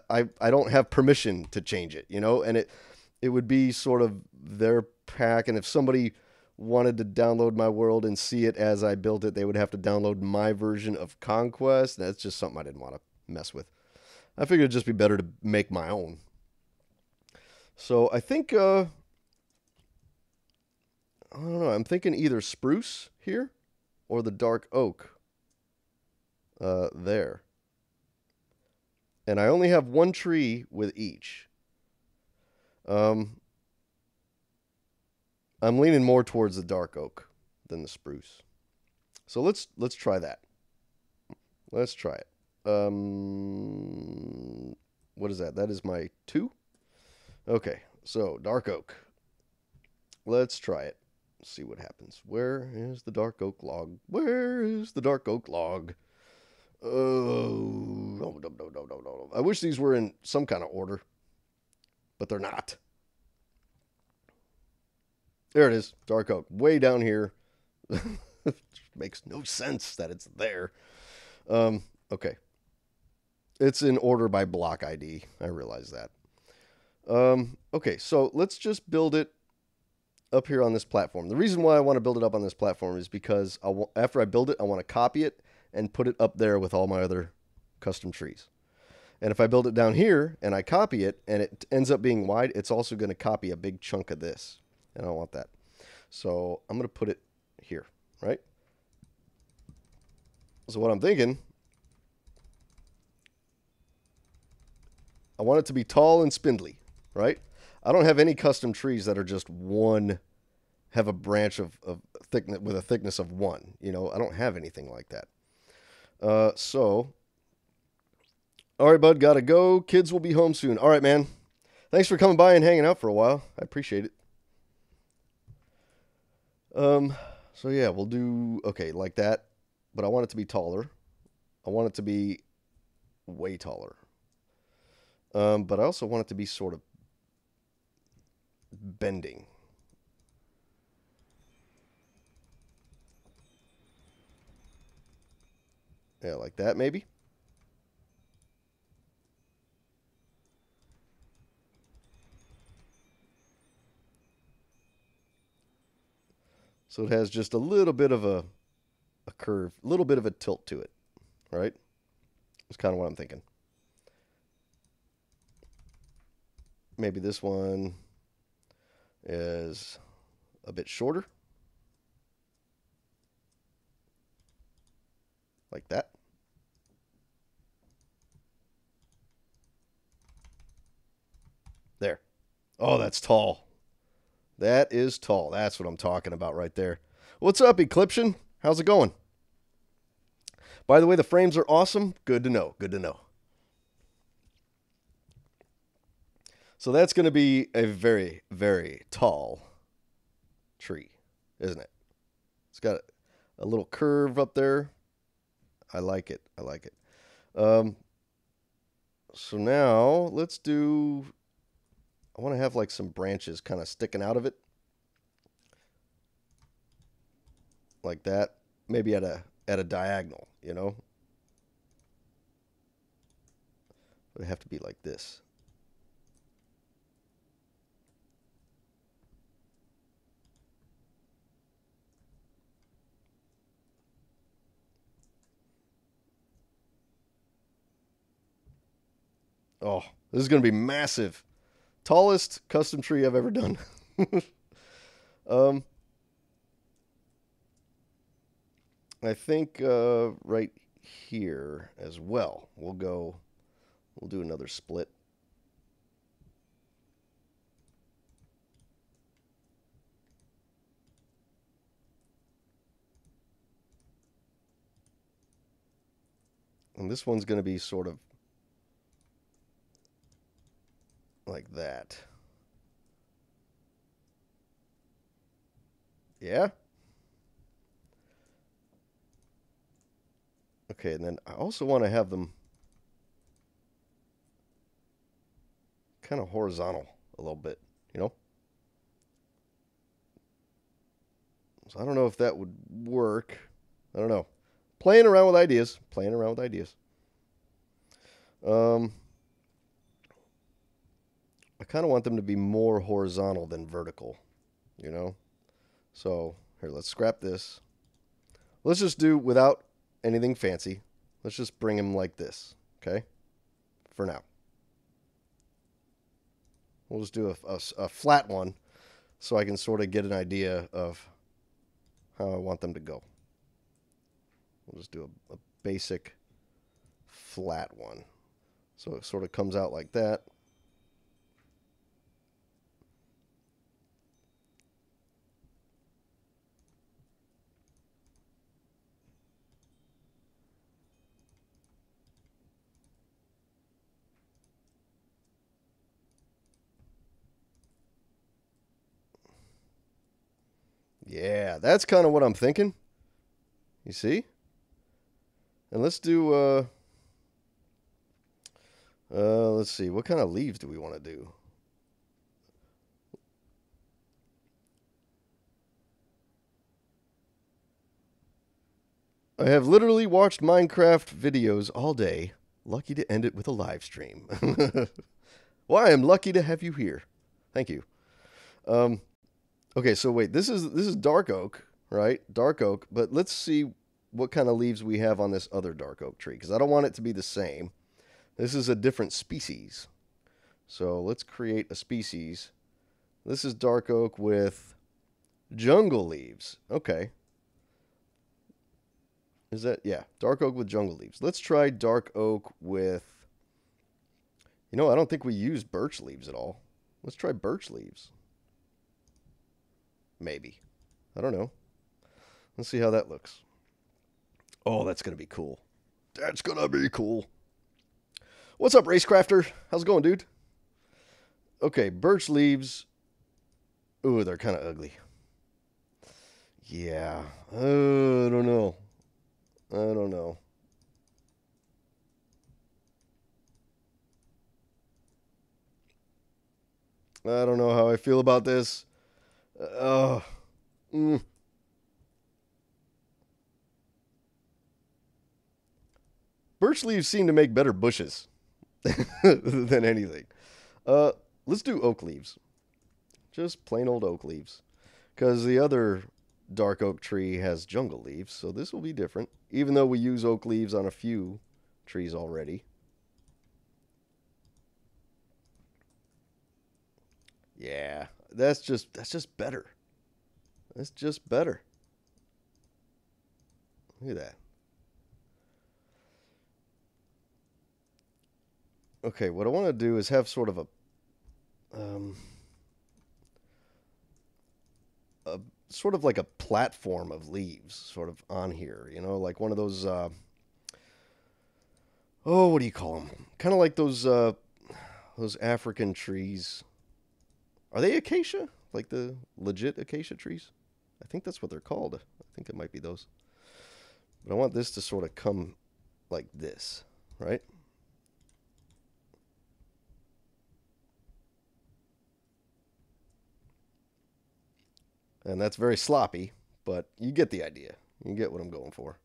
I don't have permission to change it, you know? And it would be sort of their pack, and if somebody wanted to download my world and see it as I built it, they would have to download my version of Conquest. That's just something I didn't want to mess with. I figured it'd just be better to make my own. So I think, I don't know, I'm thinking either spruce here or the dark oak there. And I only have one tree with each. I'm leaning more towards the dark oak than the spruce. So let's try that. Let's try it. What is that? That is my 2. Okay, so dark oak. Let's try it. See what happens. Where is the dark oak log? Where is the dark oak log? Oh, no. I wish these were in some kind of order, but they're not. There it is, dark oak, way down here. Makes no sense that it's there. Okay. It's in order by block ID. I realize that. Okay, so let's just build it up here on this platform. The reason why I want to build it up on this platform is because after I build it, I want to copy it and put it up there with all my other custom trees. And if I build it down here and I copy it and it ends up being wide, it's also going to copy a big chunk of this. And I don't want that. So I'm going to put it here, right? So what I'm thinking, I want it to be tall and spindly, right? I don't have any custom trees that are just one, have a branch of thickness with a thickness of 1. You know, I don't have anything like that. So, all right, bud, gotta go. Kids will be home soon. All right, man. Thanks for coming by and hanging out for a while. I appreciate it. So yeah, we'll do, okay, like that, but I want it to be taller. I want it to be way taller. But I also want it to be sort of bending. Yeah, like that maybe. So it has just a little bit of a curve, a little bit of a tilt to it, right? That's kind of what I'm thinking. Maybe this one is a bit shorter. Like that. There. Oh, that's tall. That is tall. That's what I'm talking about right there. What's up, Eclipsion? How's it going? By the way, the frames are awesome. Good to know. Good to know. So that's going to be a very, very tall tree, isn't it? It's got a little curve up there. I like it. I like it. So now let's do, I want to have like some branches kind of sticking out of it. Like that. Maybe at a diagonal, you know? It would have to be like this. Oh, this is going to be massive. Tallest custom tree I've ever done. I think right here as well. We'll do another split. And this one's going to be sort of like that. Yeah? Okay, and then I also want to have them kind of horizontal a little bit, you know? So I don't know if that would work. I don't know. Playing around with ideas. Playing around with ideas. I kind of want them to be more horizontal than vertical, you know? So, here, let's scrap this. Let's just do without anything fancy. Let's just bring them like this, okay? For now. We'll just do a flat one so I can sort of get an idea of how I want them to go. We'll just do a basic flat one. So it sort of comes out like that. Yeah, that's kind of what I'm thinking. You see? And let's do, let's see, what kind of leaves do we want to do? I have literally watched Minecraft videos all day. Lucky to end it with a live stream. Well, I am lucky to have you here. Thank you. Okay, so wait, this is dark oak, right? Dark oak, but let's see what kind of leaves we have on this other dark oak tree, because I don't want it to be the same. This is a different species. So let's create a species. This is dark oak with jungle leaves. Okay. Is that, yeah, dark oak with jungle leaves. Let's try dark oak with, you know, I don't think we used birch leaves at all. Let's try birch leaves. Maybe. I don't know. Let's see how that looks. Oh, that's going to be cool. That's going to be cool. What's up, Racecrafter? How's it going, dude? Okay, birch leaves. Ooh, they're kind of ugly. Yeah. I don't know. I don't know. I don't know how I feel about this. Birch leaves seem to make better bushes than anything. Let's do oak leaves. Just plain old oak leaves. Because the other dark oak tree has jungle leaves, so this will be different. Even though we use oak leaves on a few trees already. Yeah, that's just better. That's just better. Look at that. Okay, what I want to do is have sort of a sort of like a platform of leaves sort of on here, you know, like one of those oh, what do you call them? Kind of like those African trees. Are they acacia? Like the legit acacia trees? I think that's what they're called. I think it might be those. But I want this to sort of come like this, right? And that's very sloppy, but you get the idea. You get what I'm going for.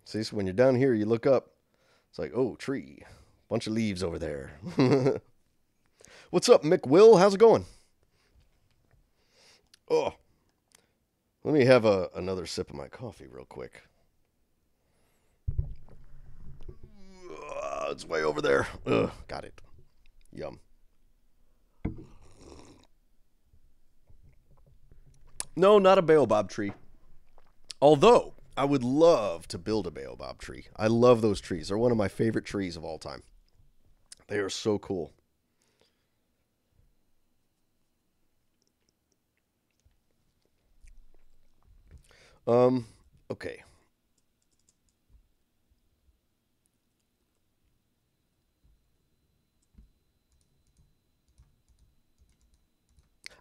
See, so when you're down here, you look up. It's like, oh, tree. Bunch of leaves over there. What's up, Mick Will? How's it going? Oh, let me have another sip of my coffee real quick. It's way over there. Ugh, got it. Yum. No, not a baobab tree. Although, I would love to build a baobab tree. I love those trees. They're one of my favorite trees of all time. They are so cool. Okay.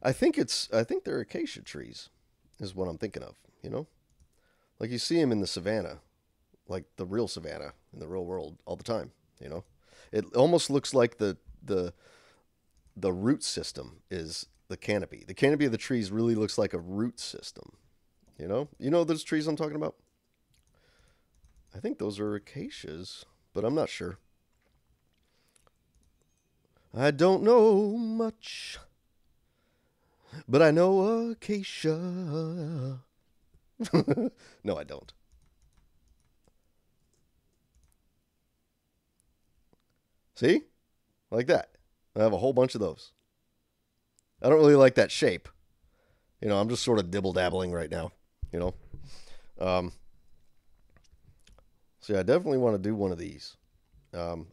I think they're acacia trees, is what I'm thinking of. You know, like you see them in the savannah, like the real savannah in the real world all the time. You know, it almost looks like the root system is the canopy. The canopy of the trees really looks like a root system. You know those trees I'm talking about. I think those are acacias, but I'm not sure. I don't know much, but I know acacia. No, I don't. See? Like that. I have a whole bunch of those. I don't really like that shape. I'm just sort of dibble dabbling right now. You know. Um, so yeah, I definitely want to do one of these. Um,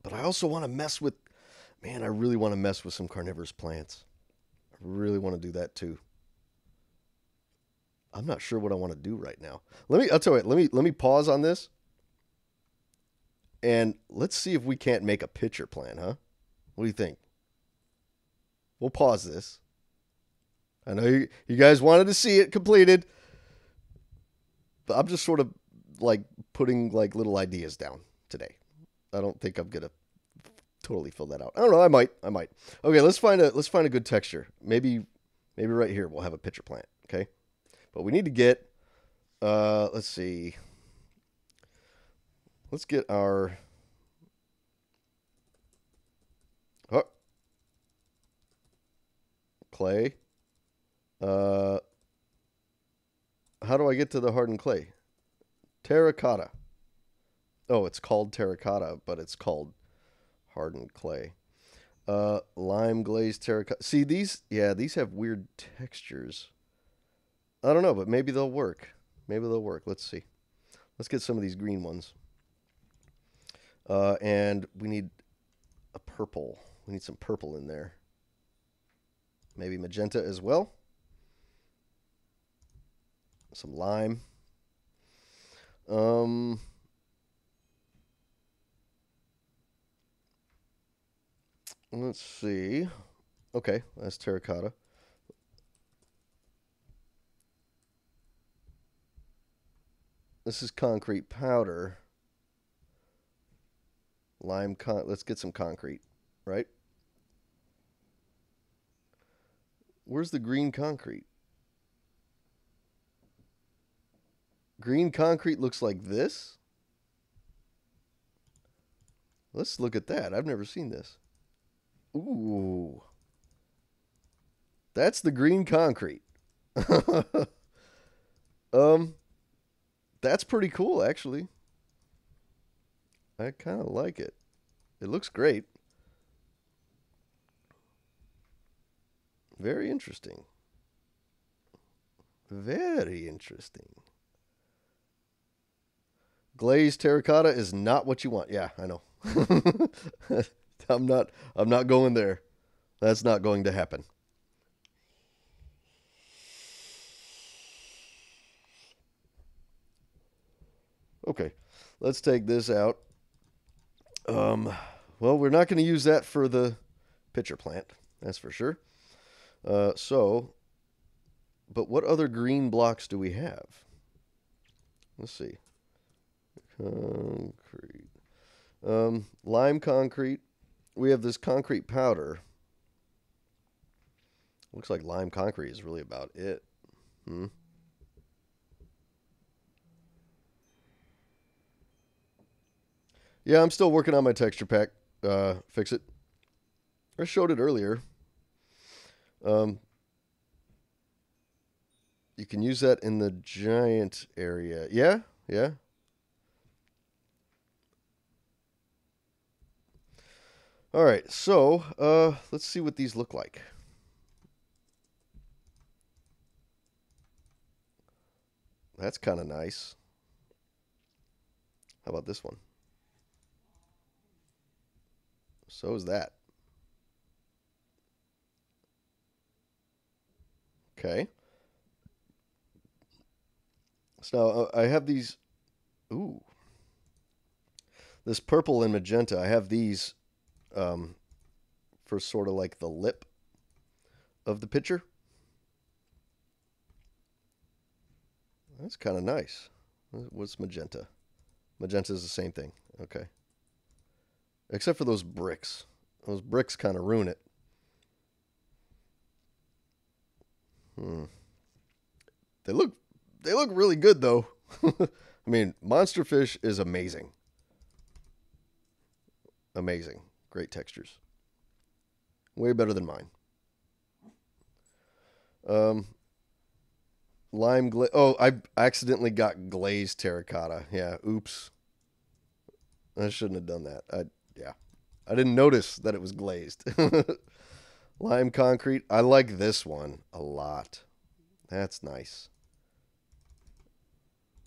but I also want to mess with. Man, I really want to mess with some carnivorous plants. I really want to do that too. I'm not sure what I want to do right now. I'll tell you what, let me pause on this and let's see if we can't make a pitcher plan, huh? What do you think? We'll pause this. I know you guys wanted to see it completed, but I'm just sort of like putting like little ideas down today. I don't think I'm gonna totally fill that out. I don't know. I might. Okay, let's find a good texture. Maybe right here we'll have a pitcher plant. Okay, but we need to get. Let's see. Let's get our. Oh, clay. How do I get to the hardened clay? Terracotta. Oh, it's called terracotta, but it's called hardened clay. Lime glazed terracotta. See these? Yeah, these have weird textures. I don't know, but maybe they'll work. Let's see. Let's get some of these green ones. And we need a purple. We need some purple in there. Maybe magenta as well. Some lime. Let's see. Okay, that's terracotta. This is concrete powder. Let's get some concrete, right? Where's the green concrete? Green concrete looks like this? Let's look at that. I've never seen this. Ooh. That's the green concrete. That's pretty cool actually. I kind of like it. It looks great. Very interesting. Very interesting. Glazed terracotta is not what you want. Yeah, I know. I'm not going there. That's not going to happen. Okay. Let's take this out. Well, we're not going to use that for the pitcher plant. That's for sure. But what other green blocks do we have? Let's see. Concrete. Lime concrete. We have this concrete powder. Looks like lime concrete is really about it. Yeah, I'm still working on my texture pack. Fix it. I showed it earlier. You can use that in the giant area. Yeah, yeah. All right, so let's see what these look like. That's kind of nice. How about this one? So is that. Okay. So I have these. Ooh. This purple and magenta. I have these for sort of like the lip of the picture. That's kind of nice. What's magenta? Magenta is the same thing. Okay. Except for those bricks. Those bricks kind of ruin it. They look really good though. I mean, Monsterfish is amazing. Amazing. Great textures. Way better than mine. Lime glaze. Oh, I accidentally got glazed terracotta. Yeah, oops. I shouldn't have done that. I didn't notice that it was glazed. Lime concrete. I like this one a lot. That's nice.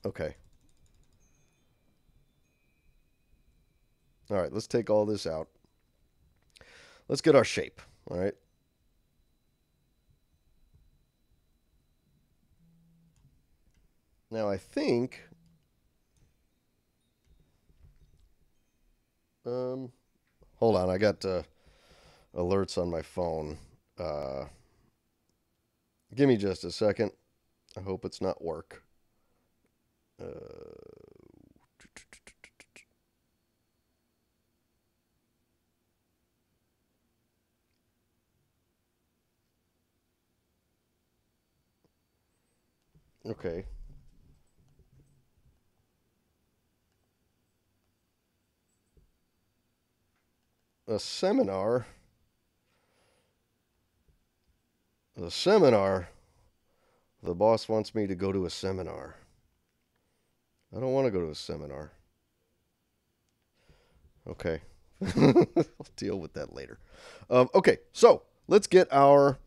Okay. All right, let's take all this out. Let's get our shape. All right. Now I think hold on, I got alerts on my phone. Give me just a second. I hope it's not work. Okay. A seminar. The seminar. The boss wants me to go to a seminar. I don't want to go to a seminar. Okay. I'll deal with that later. Okay, so let's get our...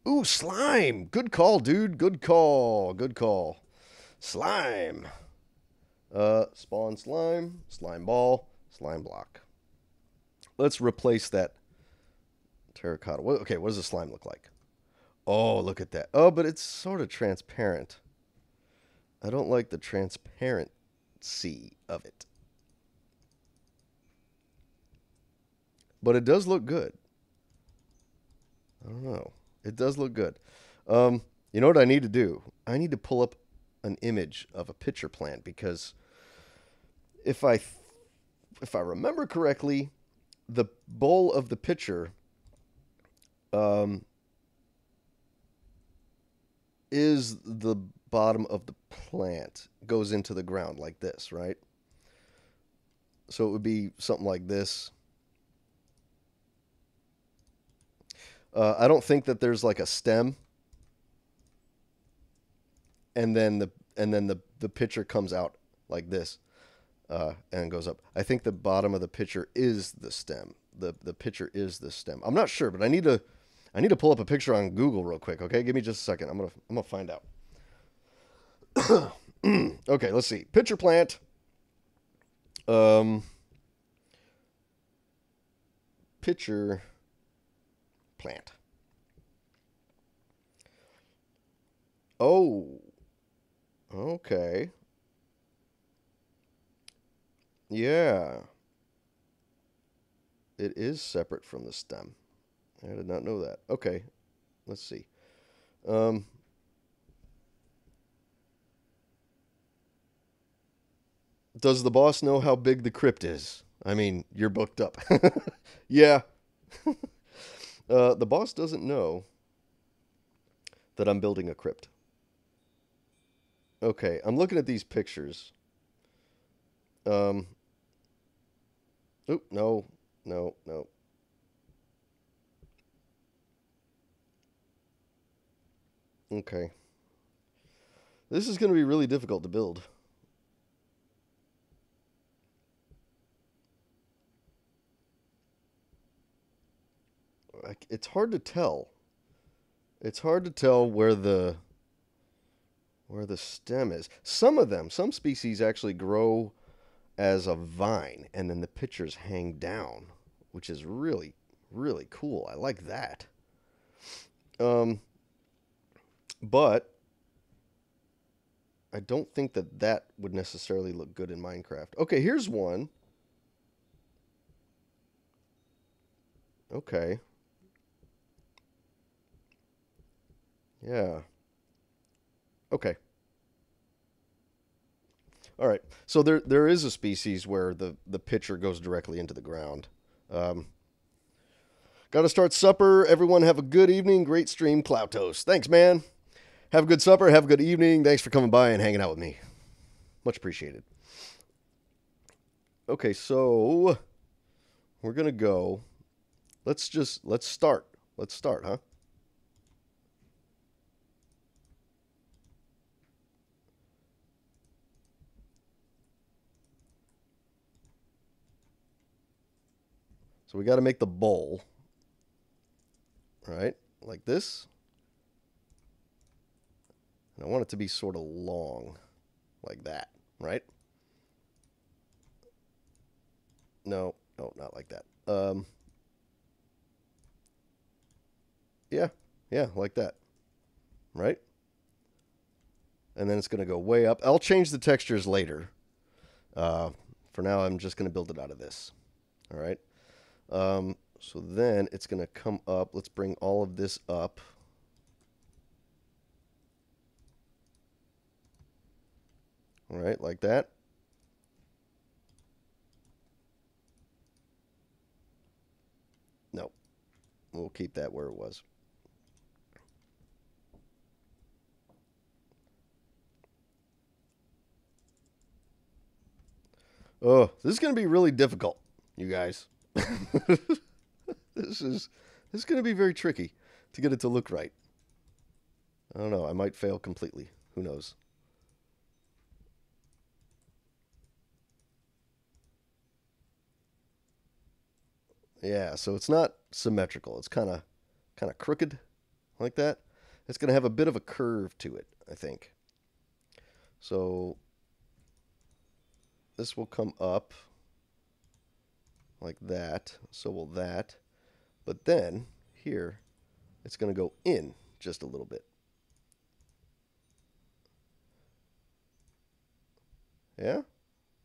Ooh, slime. Good call, dude. Good call. Good call. Slime. Spawn slime. Slime ball. Slime block. Let's replace that terracotta. Okay, what does the slime look like? Oh, look at that. Oh, but it's sort of transparent. I don't like the transparency of it. But it does look good. I don't know. It does look good. You know what I need to do? I need to pull up an image of a pitcher plant because if I remember correctly, the bowl of the pitcher is the bottom of the plant, goes into the ground like this, right? So it would be something like this. I don't think that there's like a stem, and then the pitcher comes out like this, and goes up. I think the bottom of the pitcher is the stem. The pitcher is the stem. I'm not sure, but I need to pull up a picture on Google real quick. Okay, give me just a second. I'm gonna find out. Okay, let's see. Pitcher plant. Pitcher plant. Oh. Okay. Yeah. It is separate from the stem. I did not know that. Okay. Let's see. Does the boss know how big the crypt is? I mean, you're booked up. Yeah. The boss doesn't know that I'm building a crypt. Okay, I'm looking at these pictures. Oh, no. Okay. This is going to be really difficult to build. It's hard to tell. It's hard to tell where the stem is. Some species actually grow as a vine, and then the pitchers hang down, which is really, really cool. I like that. But I don't think that that would necessarily look good in Minecraft. Okay, here's one. Okay. Yeah. Okay. All right. So there is a species where the pitcher goes directly into the ground. Um, Got to start supper. Everyone have a good evening. Great stream, Klautos. Thanks, man. Have a good supper. Have a good evening. Thanks for coming by and hanging out with me. Much appreciated. Okay, so we're going to go. Let's start. Let's start, huh? So we got to make the bowl. Right? Like this. And I want it to be sort of long. Like that. Right? No, not like that. Yeah, like that. Right? And then it's going to go way up. I'll change the textures later. For now, I'm just going to build it out of this. All right. So then it's going to come up. Let's bring all of this up. All right, like that. No, we'll keep that where it was. Oh, this is going to be really difficult, you guys. This is going to be very tricky to get it to look right. I don't know. I might fail completely. Who knows? Yeah, so it's not symmetrical. It's kind of crooked like that. It's going to have a bit of a curve to it, I think. So this will come up like that. So will that. But then here, it's going to go in just a little bit. Yeah?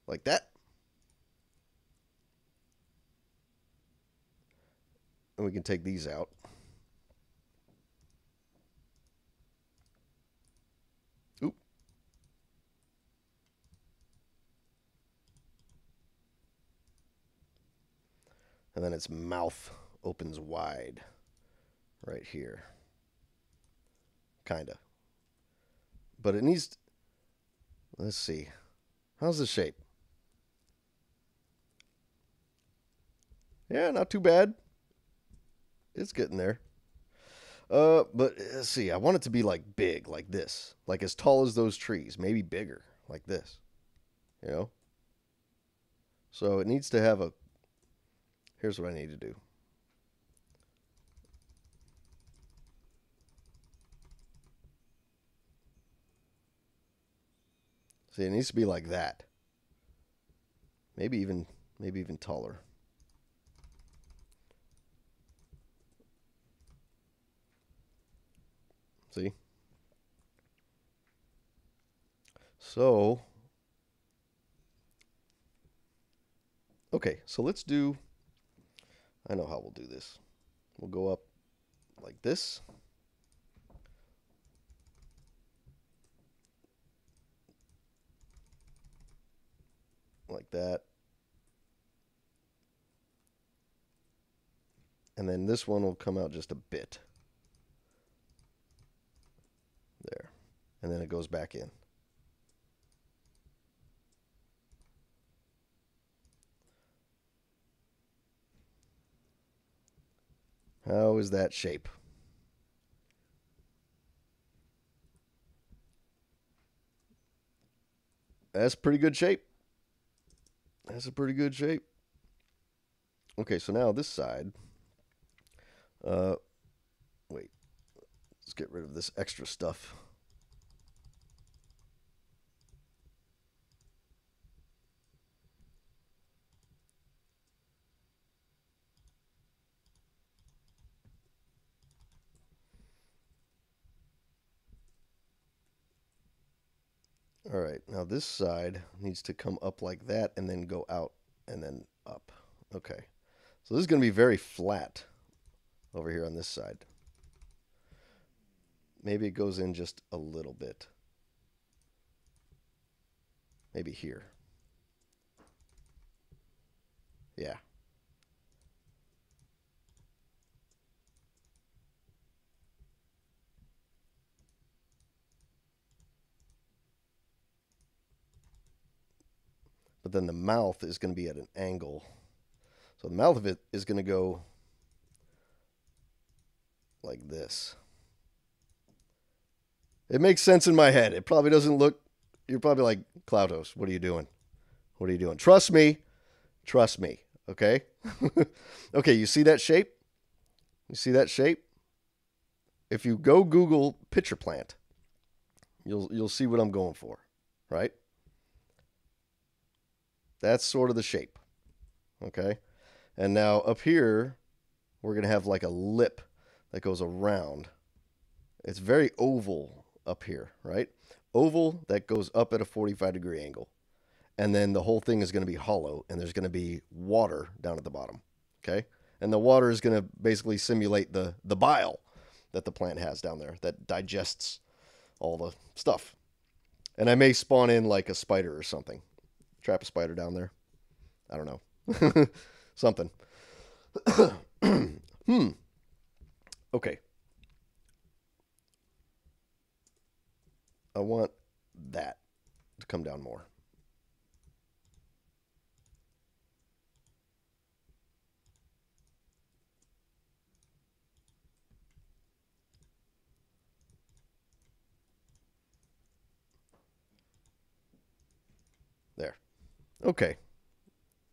Like that. And we can take these out. Oop. And then its mouth opens wide right here. Kind of. But it needs... Let's see. How's the shape? Yeah, not too bad. It's getting there. But let's see. I want it to be like big, like this. Like as tall as those trees. Maybe bigger, like this. You know? So it needs to have a... Here's what I need to do. See, it needs to be like that. Maybe even taller. See? So, okay, so let's do... I know how we'll do this. We'll go up like this. Like that. And then this one will come out just a bit. There. And then it goes back in. How is that shape? That's pretty good shape. That's a pretty good shape. Okay, so now this side. Wait. Let's get rid of this extra stuff. All right, now this side needs to come up like that and then go out and then up. Okay, so this is going to be very flat over here on this side. Maybe it goes in just a little bit. Maybe here. Yeah. But then the mouth is going to be at an angle. So the mouth of it is going to go like this. It makes sense in my head. It probably doesn't look... You're probably like, Klautos, what are you doing? What are you doing? Trust me. Trust me. Okay? Okay, you see that shape? You see that shape? If you go Google pitcher plant, you'll see what I'm going for, right? That's sort of the shape. Okay? And now up here, we're going to have like a lip that goes around. It's very oval up here, right? Oval that goes up at a 45-degree angle. And then the whole thing is going to be hollow, and there's going to be water down at the bottom. Okay? And the water is going to basically simulate the bile that the plant has down there that digests all the stuff. And I may spawn in like a spider or something. Trap a spider down there. I don't know. Something. Okay. I want that to come down more. There. Okay.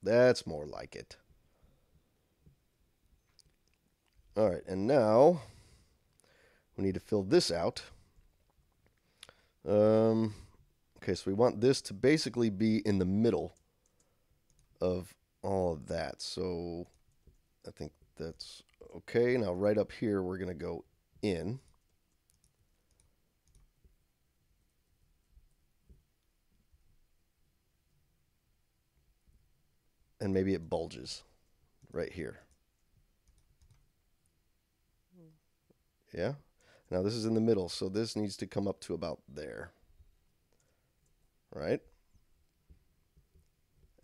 That's more like it. All right, and now we need to fill this out. Okay, so we want this to basically be in the middle of all of that. So I think that's okay. Now right up here, we're going to go in. And maybe it bulges right here. Yeah. Now this is in the middle, so this needs to come up to about there. Right?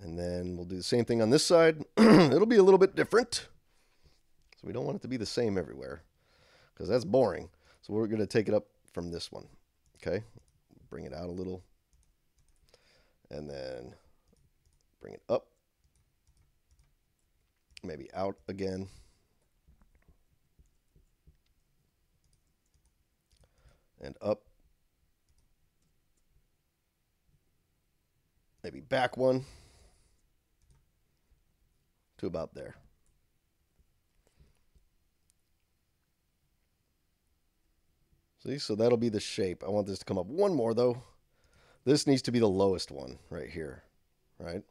And then we'll do the same thing on this side. It'll be a little bit different. So we don't want it to be the same everywhere, because that's boring. So we're going to take it up from this one. Okay? Bring it out a little. And then bring it up. Maybe out again. And up. Maybe back one to about there. See, so that'll be the shape. I want this to come up one more, though. This needs to be the lowest one right here, right?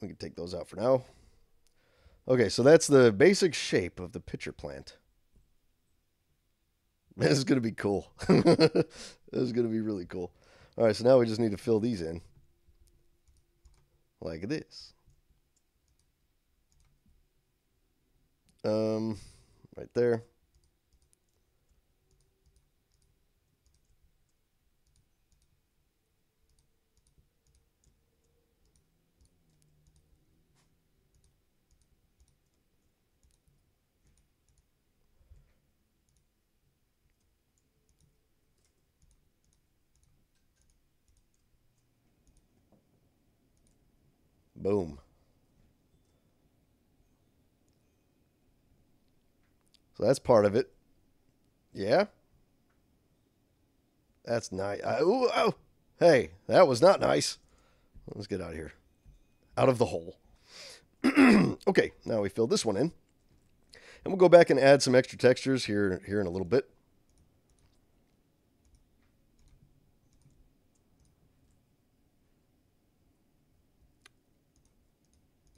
We can take those out for now. Okay, so that's the basic shape of the pitcher plant. This is going to be cool. This is going to be really cool. All right, so now we just need to fill these in like this. Right there. Boom. So that's part of it. Yeah. That's nice. Ooh, oh. Hey, that was not nice. Let's get out of here. Out of the hole. Okay, now we fill this one in. And we'll go back and add some extra textures here in a little bit.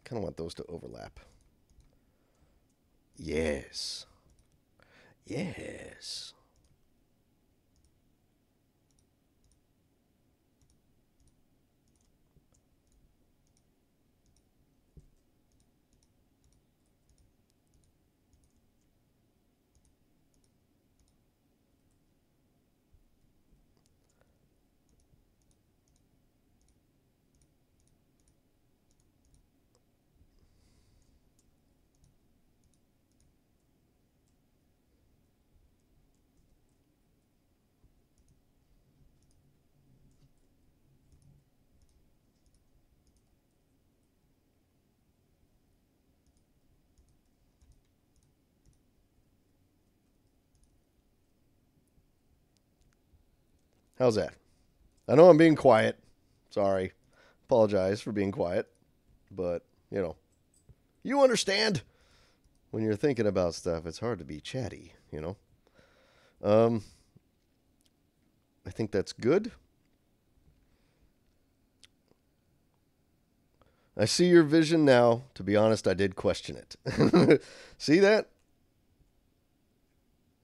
Kind of want those to overlap. Yes. Yes. How's that? I know I'm being quiet. Sorry. Apologize for being quiet. But, you know, you understand. When you're thinking about stuff, it's hard to be chatty, you know. I think that's good. I see your vision now. To be honest, I did question it. See that?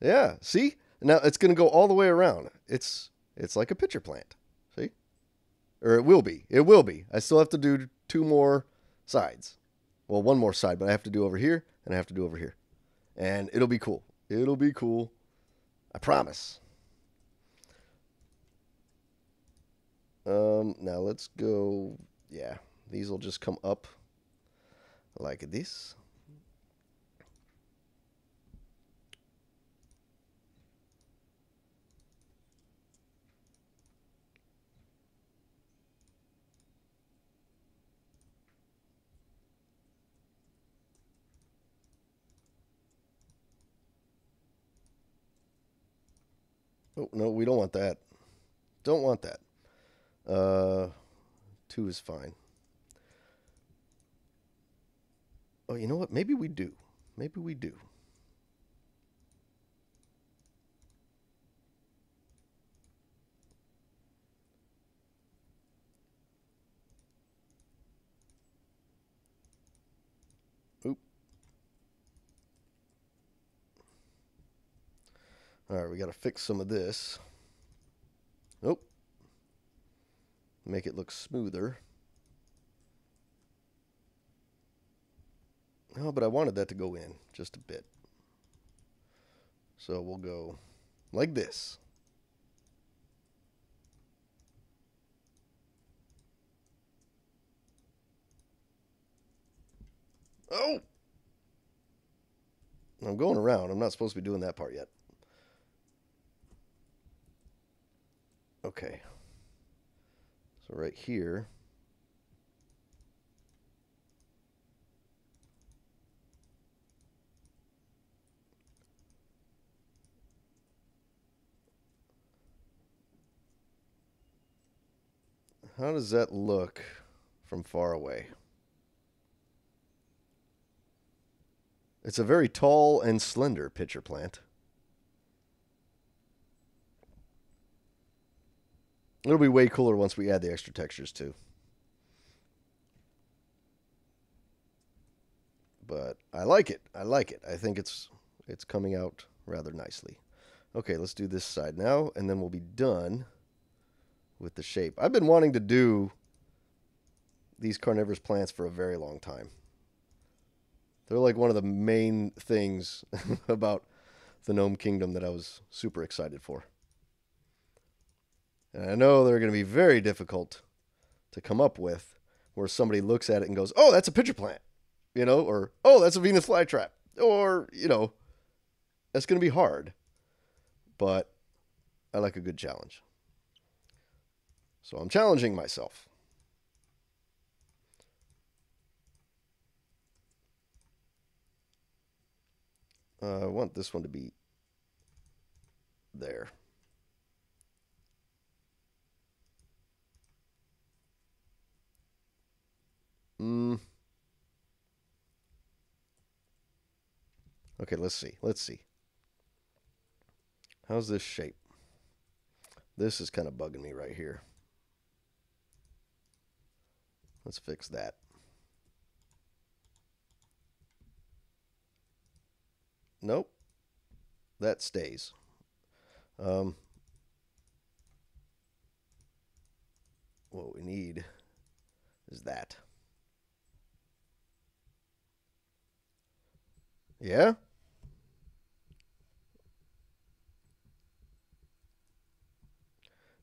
Yeah, see? Now it's going to go all the way around. It's like a pitcher plant. See? Or it will be. It will be. I still have to do 2 more sides. Well, 1 more side, but I have to do over here and I have to do over here. And it'll be cool. It'll be cool. I promise. Now let's go. Yeah, these will just come up like this. Oh, no, we don't want that. Don't want that. 2 is fine. Oh, you know what? Maybe we do. Maybe we do. Oop. All right, we got to fix some of this. Nope. Make it look smoother. Oh, but I wanted that to go in just a bit. So we'll go like this. Oh! I'm going around. I'm not supposed to be doing that part yet. Okay. So right here. How does that look from far away? It's a very tall and slender pitcher plant. It'll be way cooler once we add the extra textures too. But I like it. I like it. I think it's coming out rather nicely. Okay, let's do this side now, and then we'll be done with the shape. I've been wanting to do these carnivorous plants for a very long time. They're like one of the main things about the Gnome Kingdom that I was super excited for. And I know they're going to be very difficult to come up with, where somebody looks at it and goes, oh, that's a pitcher plant, you know, or, oh, that's a Venus flytrap, or, you know, that's going to be hard. But I like a good challenge. So I'm challenging myself. I want this one to be there. Okay, let's see. Let's see. How's this shape? This is kind of bugging me right here. Let's fix that. Nope. That stays. What we need is that. Yeah?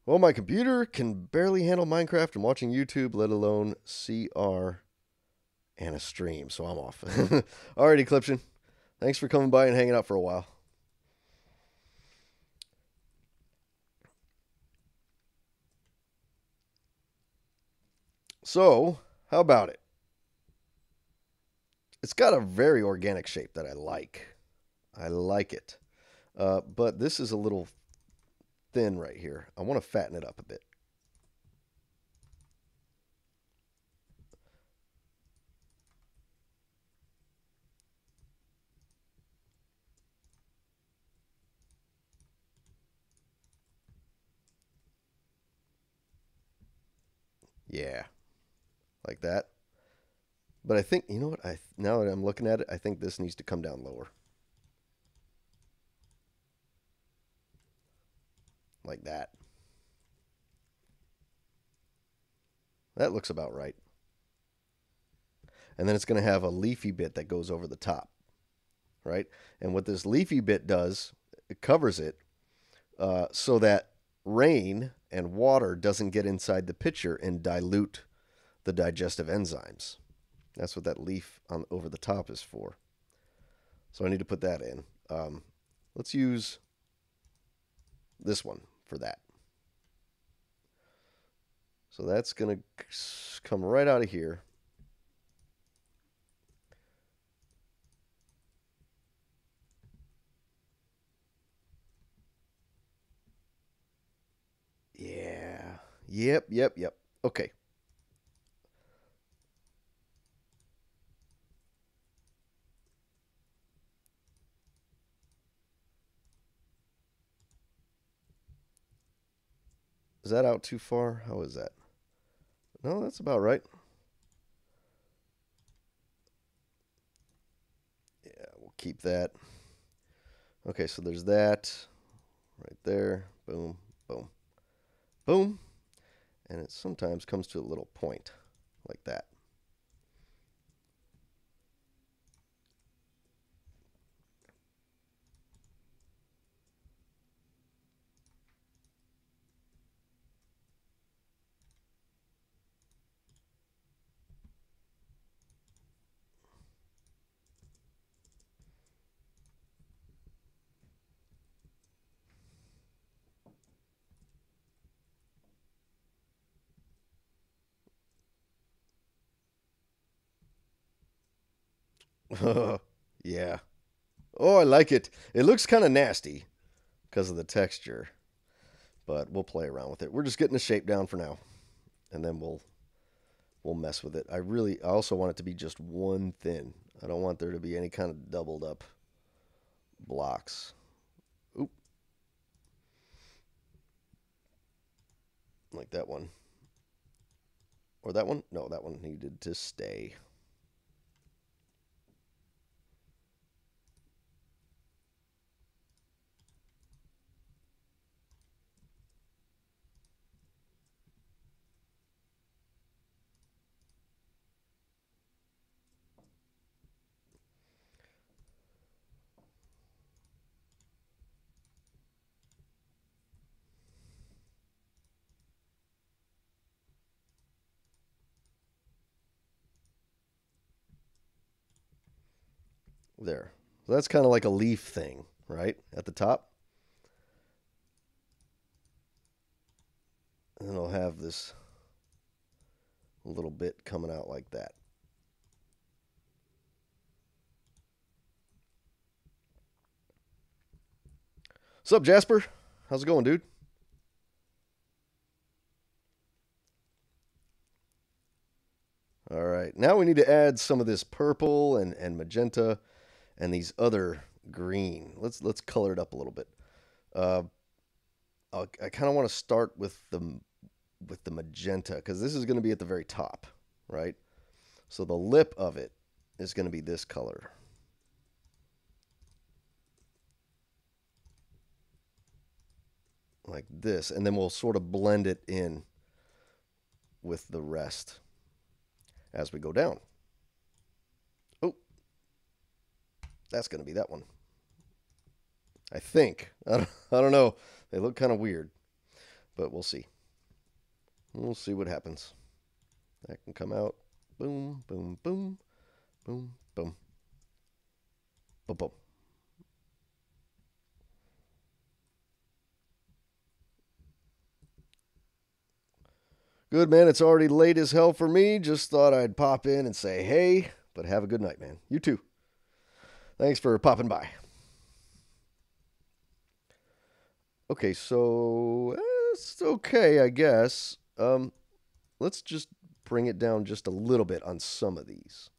Well, my computer can barely handle Minecraft and watching YouTube, let alone CR and a stream, so I'm off. Alrighty, Cliption. Thanks for coming by and hanging out for a while. So, how about it? It's got a very organic shape that I like. I like it. But this is a little thin right here. I want to fatten it up a bit. Yeah, like that. But I think, you know what? Now that I'm looking at it, I think this needs to come down lower. Like that. That looks about right. And then it's going to have a leafy bit that goes over the top, right? And what this leafy bit does, it covers it so that rain and water doesn't get inside the pitcher and dilute the digestive enzymes. That's what that leaf on over the top is for. So I need to put that in. Let's use this one for that. So that's going to come right out of here. Yeah. Yep. Okay. Is that out too far? How is that? No, that's about right. Yeah, we'll keep that. Okay, so there's that right there. Boom, boom, boom. And it sometimes comes to a little point like that. Yeah. Oh, I like it. It looks kind of nasty because of the texture, but we'll play around with it. We're just getting the shape down for now, and then we'll mess with it. I also want it to be just one thin. I don't want there to be any kind of doubled up blocks. Oop. Like that one. Or that one? No, that one needed to stay. There. So that's kind of like a leaf thing, right? At the top. And then I'll have this little bit coming out like that. What's up, Jasper? How's it going, dude? All right. Now we need to add some of this purple and magenta and these other green. Let's color it up a little bit. I kind of want to start with the magenta because this is going to be at the very top, right? So the lip of it is going to be this color. Like this, and then we'll sort of blend it in with the rest as we go down. Oh, that's going to be that one. I think. I don't know. They look kind of weird, but we'll see. We'll see what happens. That can come out. Boom, boom, boom, boom, boom, boom, boom. Good, man. It's already late as hell for me. Just thought I'd pop in and say hey, but have a good night, man. You too. Thanks for popping by. Okay, so it's okay, I guess. Let's just bring it down just a little bit on some of these.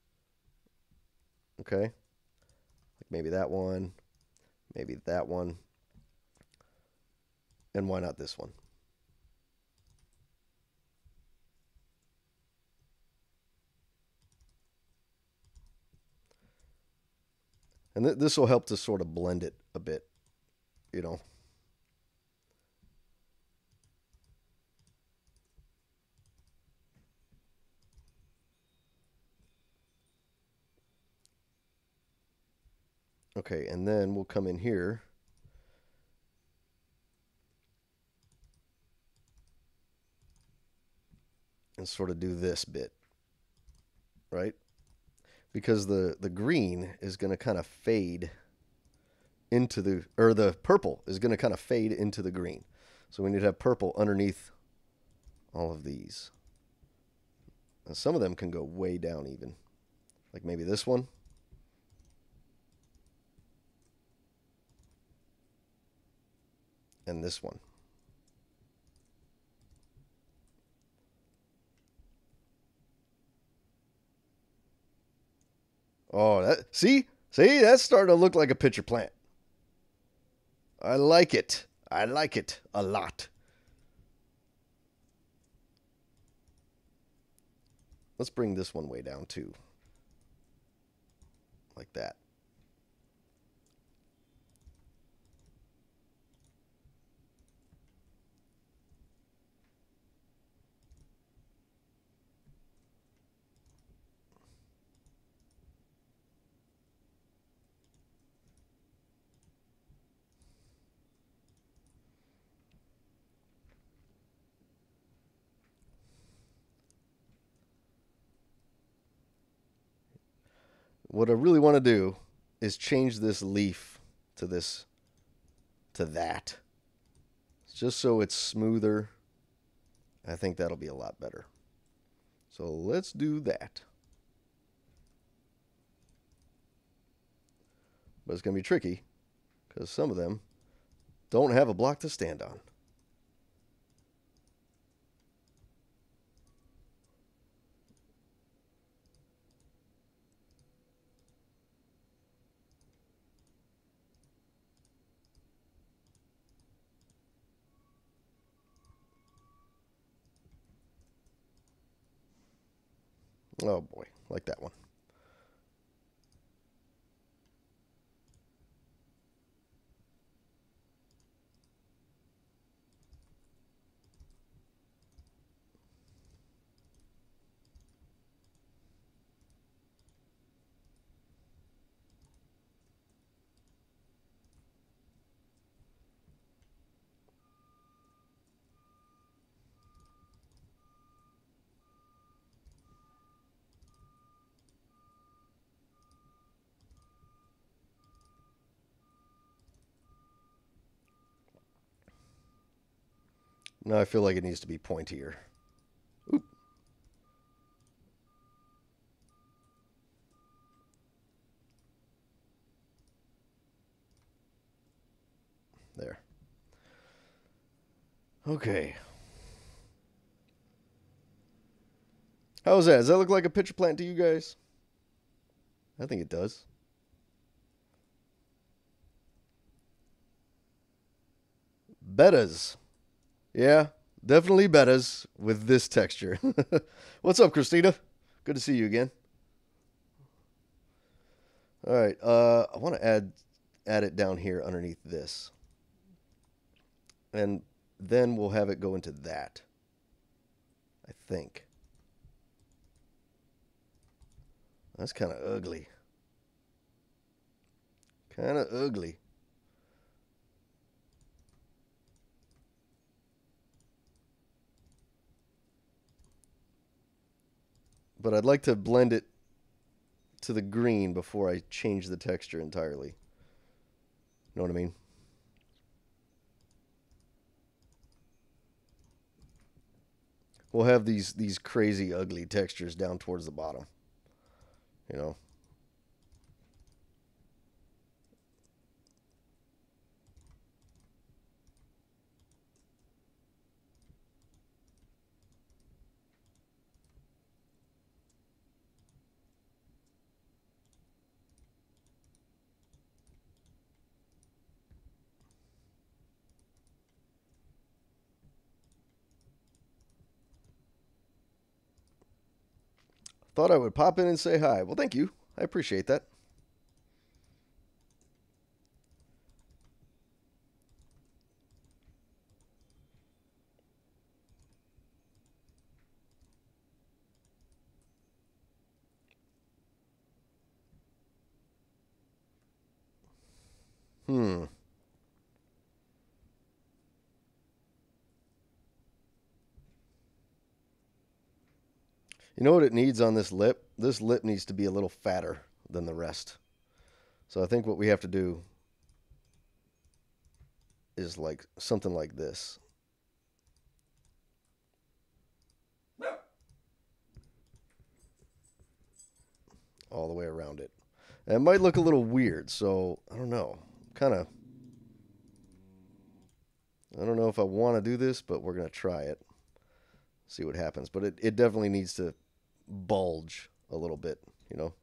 Okay, like maybe that one, maybe that one, and why not this one? And this will help to sort of blend it a bit, you know. Okay, and then we'll come in here and sort of do this bit, right? Because the green is going to kind of fade into the, or the purple is going to kind of fade into the green. So we need to have purple underneath all of these. Now some of them can go way down even. Like maybe this one. And this one. Oh, that, see, that's starting to look like a pitcher plant. I like it. I like it a lot. Let's bring this one way down too. Like that. What I really want to do is change this leaf to this, to that. Just so it's smoother. I think that'll be a lot better. So let's do that. But it's going to be tricky because some of them don't have a block to stand on. Oh boy, like that one. Now I feel like it needs to be pointier. Oop. There. Okay. How's that? Does that look like a pitcher plant to you guys? I think it does. Bettas. Yeah, definitely bettas with this texture. What's up, Christina? Good to see you again. All right, I want to add it down here underneath this. And then we'll have it go into that. I think. That's kind of ugly. Kind of ugly. But I'd like to blend it to the green before I change the texture entirely. Know what I mean? We'll have these crazy ugly textures down towards the bottom. You know? Thought I would pop in and say hi. Well, thank you. I appreciate that. Hmm. You know what it needs on this lip? This lip needs to be a little fatter than the rest. So I think what we have to do is like something like this. All the way around it. And it might look a little weird, so I don't know. I don't know if I want to do this, but we're going to try it. See what happens. But it definitely needs to bulge a little bit, you know.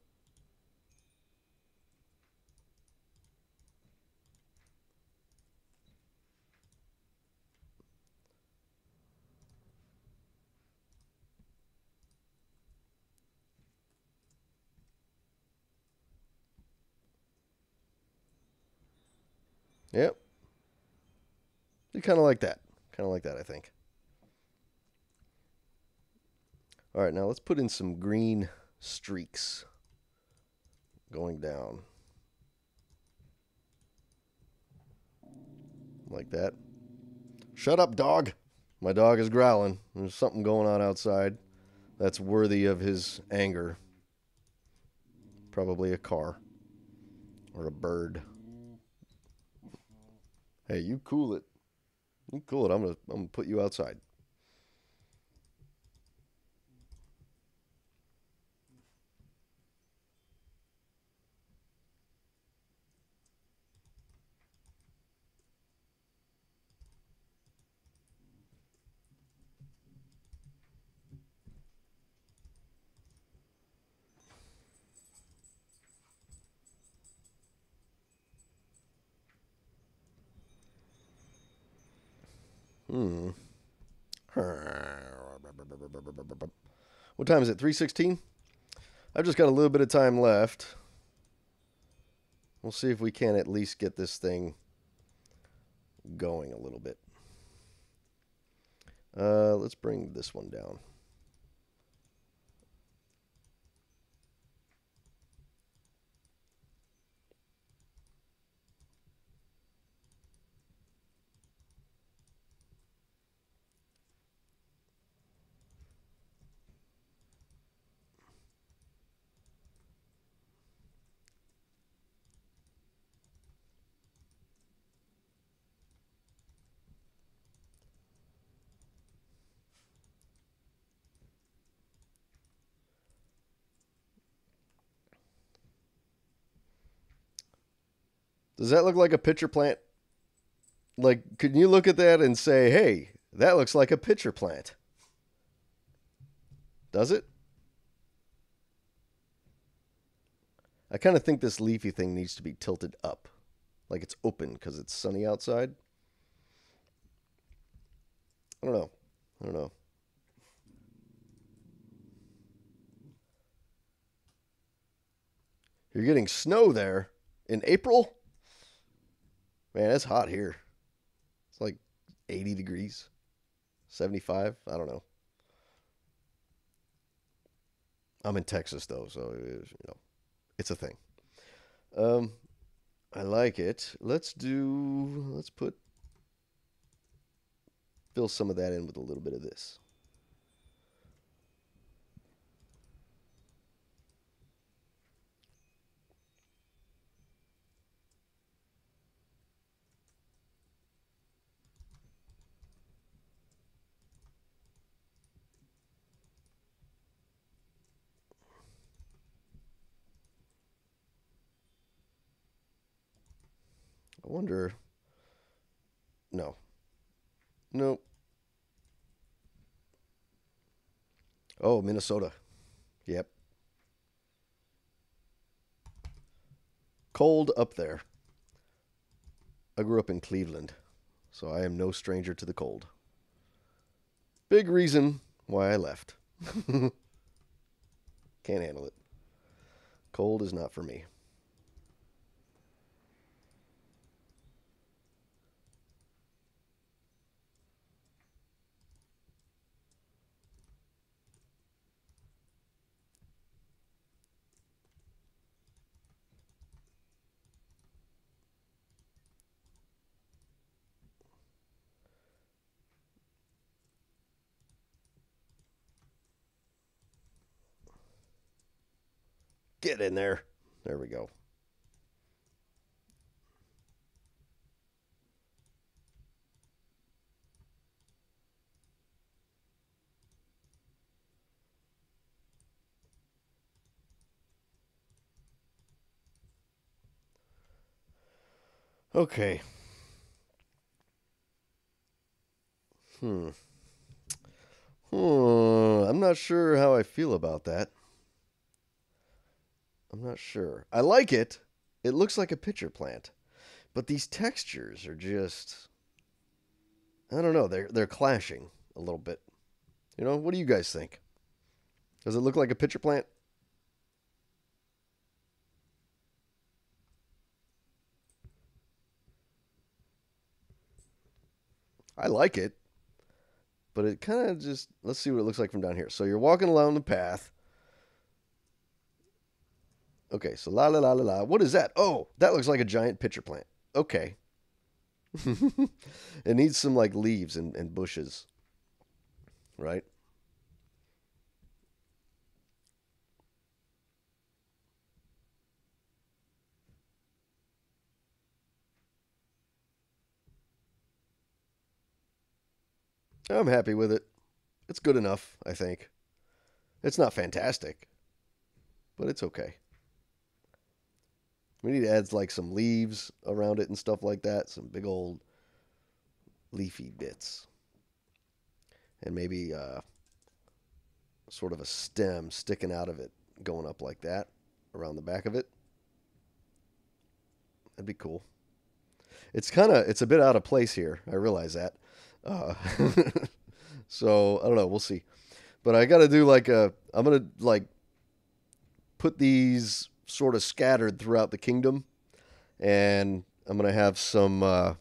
Yep. Kind of like that. Kind of like that, I think. All right, now let's put in some green streaks going down. Like that. Shut up, dog. My dog is growling. There's something going on outside that's worthy of his anger. Probably a car. Or a bird. Hey, you cool it. You cool it. I'm gonna put you outside. What time is it? 3:16? I've just got a little bit of time left. We'll see if we can at least get this thing going a little bit. Let's bring this one down. Does that look like a pitcher plant? Like, can you look at that and say, hey, that looks like a pitcher plant? Does it? I kind of think this leafy thing needs to be tilted up. Like it's open because it's sunny outside. I don't know. I don't know. You're getting snow there in April? Man, it's hot here. It's like 80 degrees. 75? I don't know. I'm in Texas, though, so it's a thing. I like it. Let's fill some of that in with a little bit of this. I wonder. No. Nope. Oh, Minnesota. Yep. Cold up there. I grew up in Cleveland, so I am no stranger to the cold. Big reason why I left. Can't handle it. Cold is not for me. Get in there. There we go. Okay. I'm not sure how I feel about that. I'm not sure. I like it. It looks like a pitcher plant. But these textures are just... I don't know. They're clashing a little bit. You know, what do you guys think? Does it look like a pitcher plant? I like it. But it kind of just... Let's see what it looks like from down here. So you're walking along the path. Okay, so la la la la la. What is that? Oh, that looks like a giant pitcher plant. Okay. It needs some like leaves and bushes. Right? I'm happy with it. It's good enough, I think. It's not fantastic, but it's okay. We need to add like some leaves around it and stuff like that. Some big old leafy bits. And maybe sort of a stem sticking out of it, going up like that, around the back of it. That'd be cool. It's a bit out of place here. I realize that. So, I don't know. We'll see. But I got to do like I'm going to like put these sort of scattered throughout the kingdom. And I'm going to have some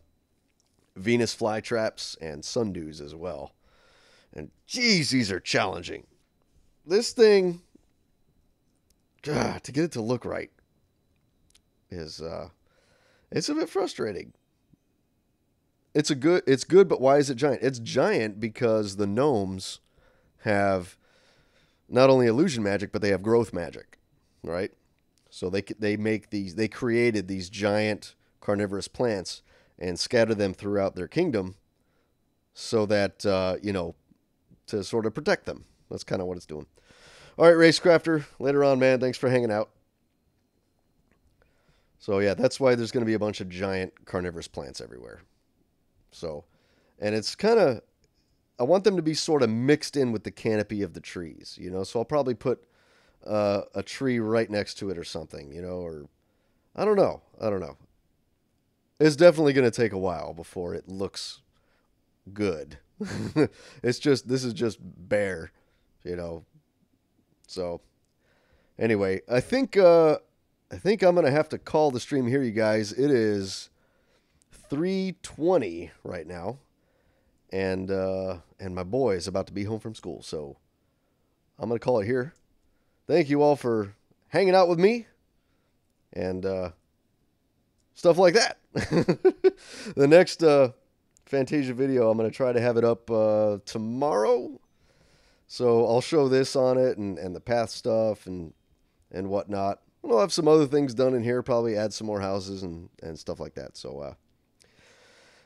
Venus flytraps and sundews as well. And geez, these are challenging. This thing, to get it to look right is, it's a bit frustrating. It's good, but why is it giant? It's giant because the gnomes have not only illusion magic, but they have growth magic, right? So they created these giant carnivorous plants and scatter them throughout their kingdom so that, to sort of protect them. That's kind of what it's doing. All right, Racecrafter, later on, man, thanks for hanging out. So yeah, that's why there's going to be a bunch of giant carnivorous plants everywhere. So, and it's kind of, I want them to be sort of mixed in with the canopy of the trees, so I'll probably put a tree right next to it or something, or I don't know. It's definitely going to take a while before it looks good. This is just bare, So, anyway, I think I'm going to have to call the stream here, you guys. It is 3:20 right now, and my boy is about to be home from school, so I'm going to call it here. Thank you all for hanging out with me, and stuff like that. The next Fantasia video, I'm going to try to have it up tomorrow, so I'll show this on it, and the path stuff, and whatnot. I'll have some other things done in here, probably add some more houses and stuff like that, so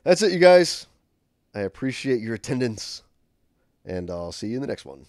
that's it, you guys. I appreciate your attendance, and I'll see you in the next one.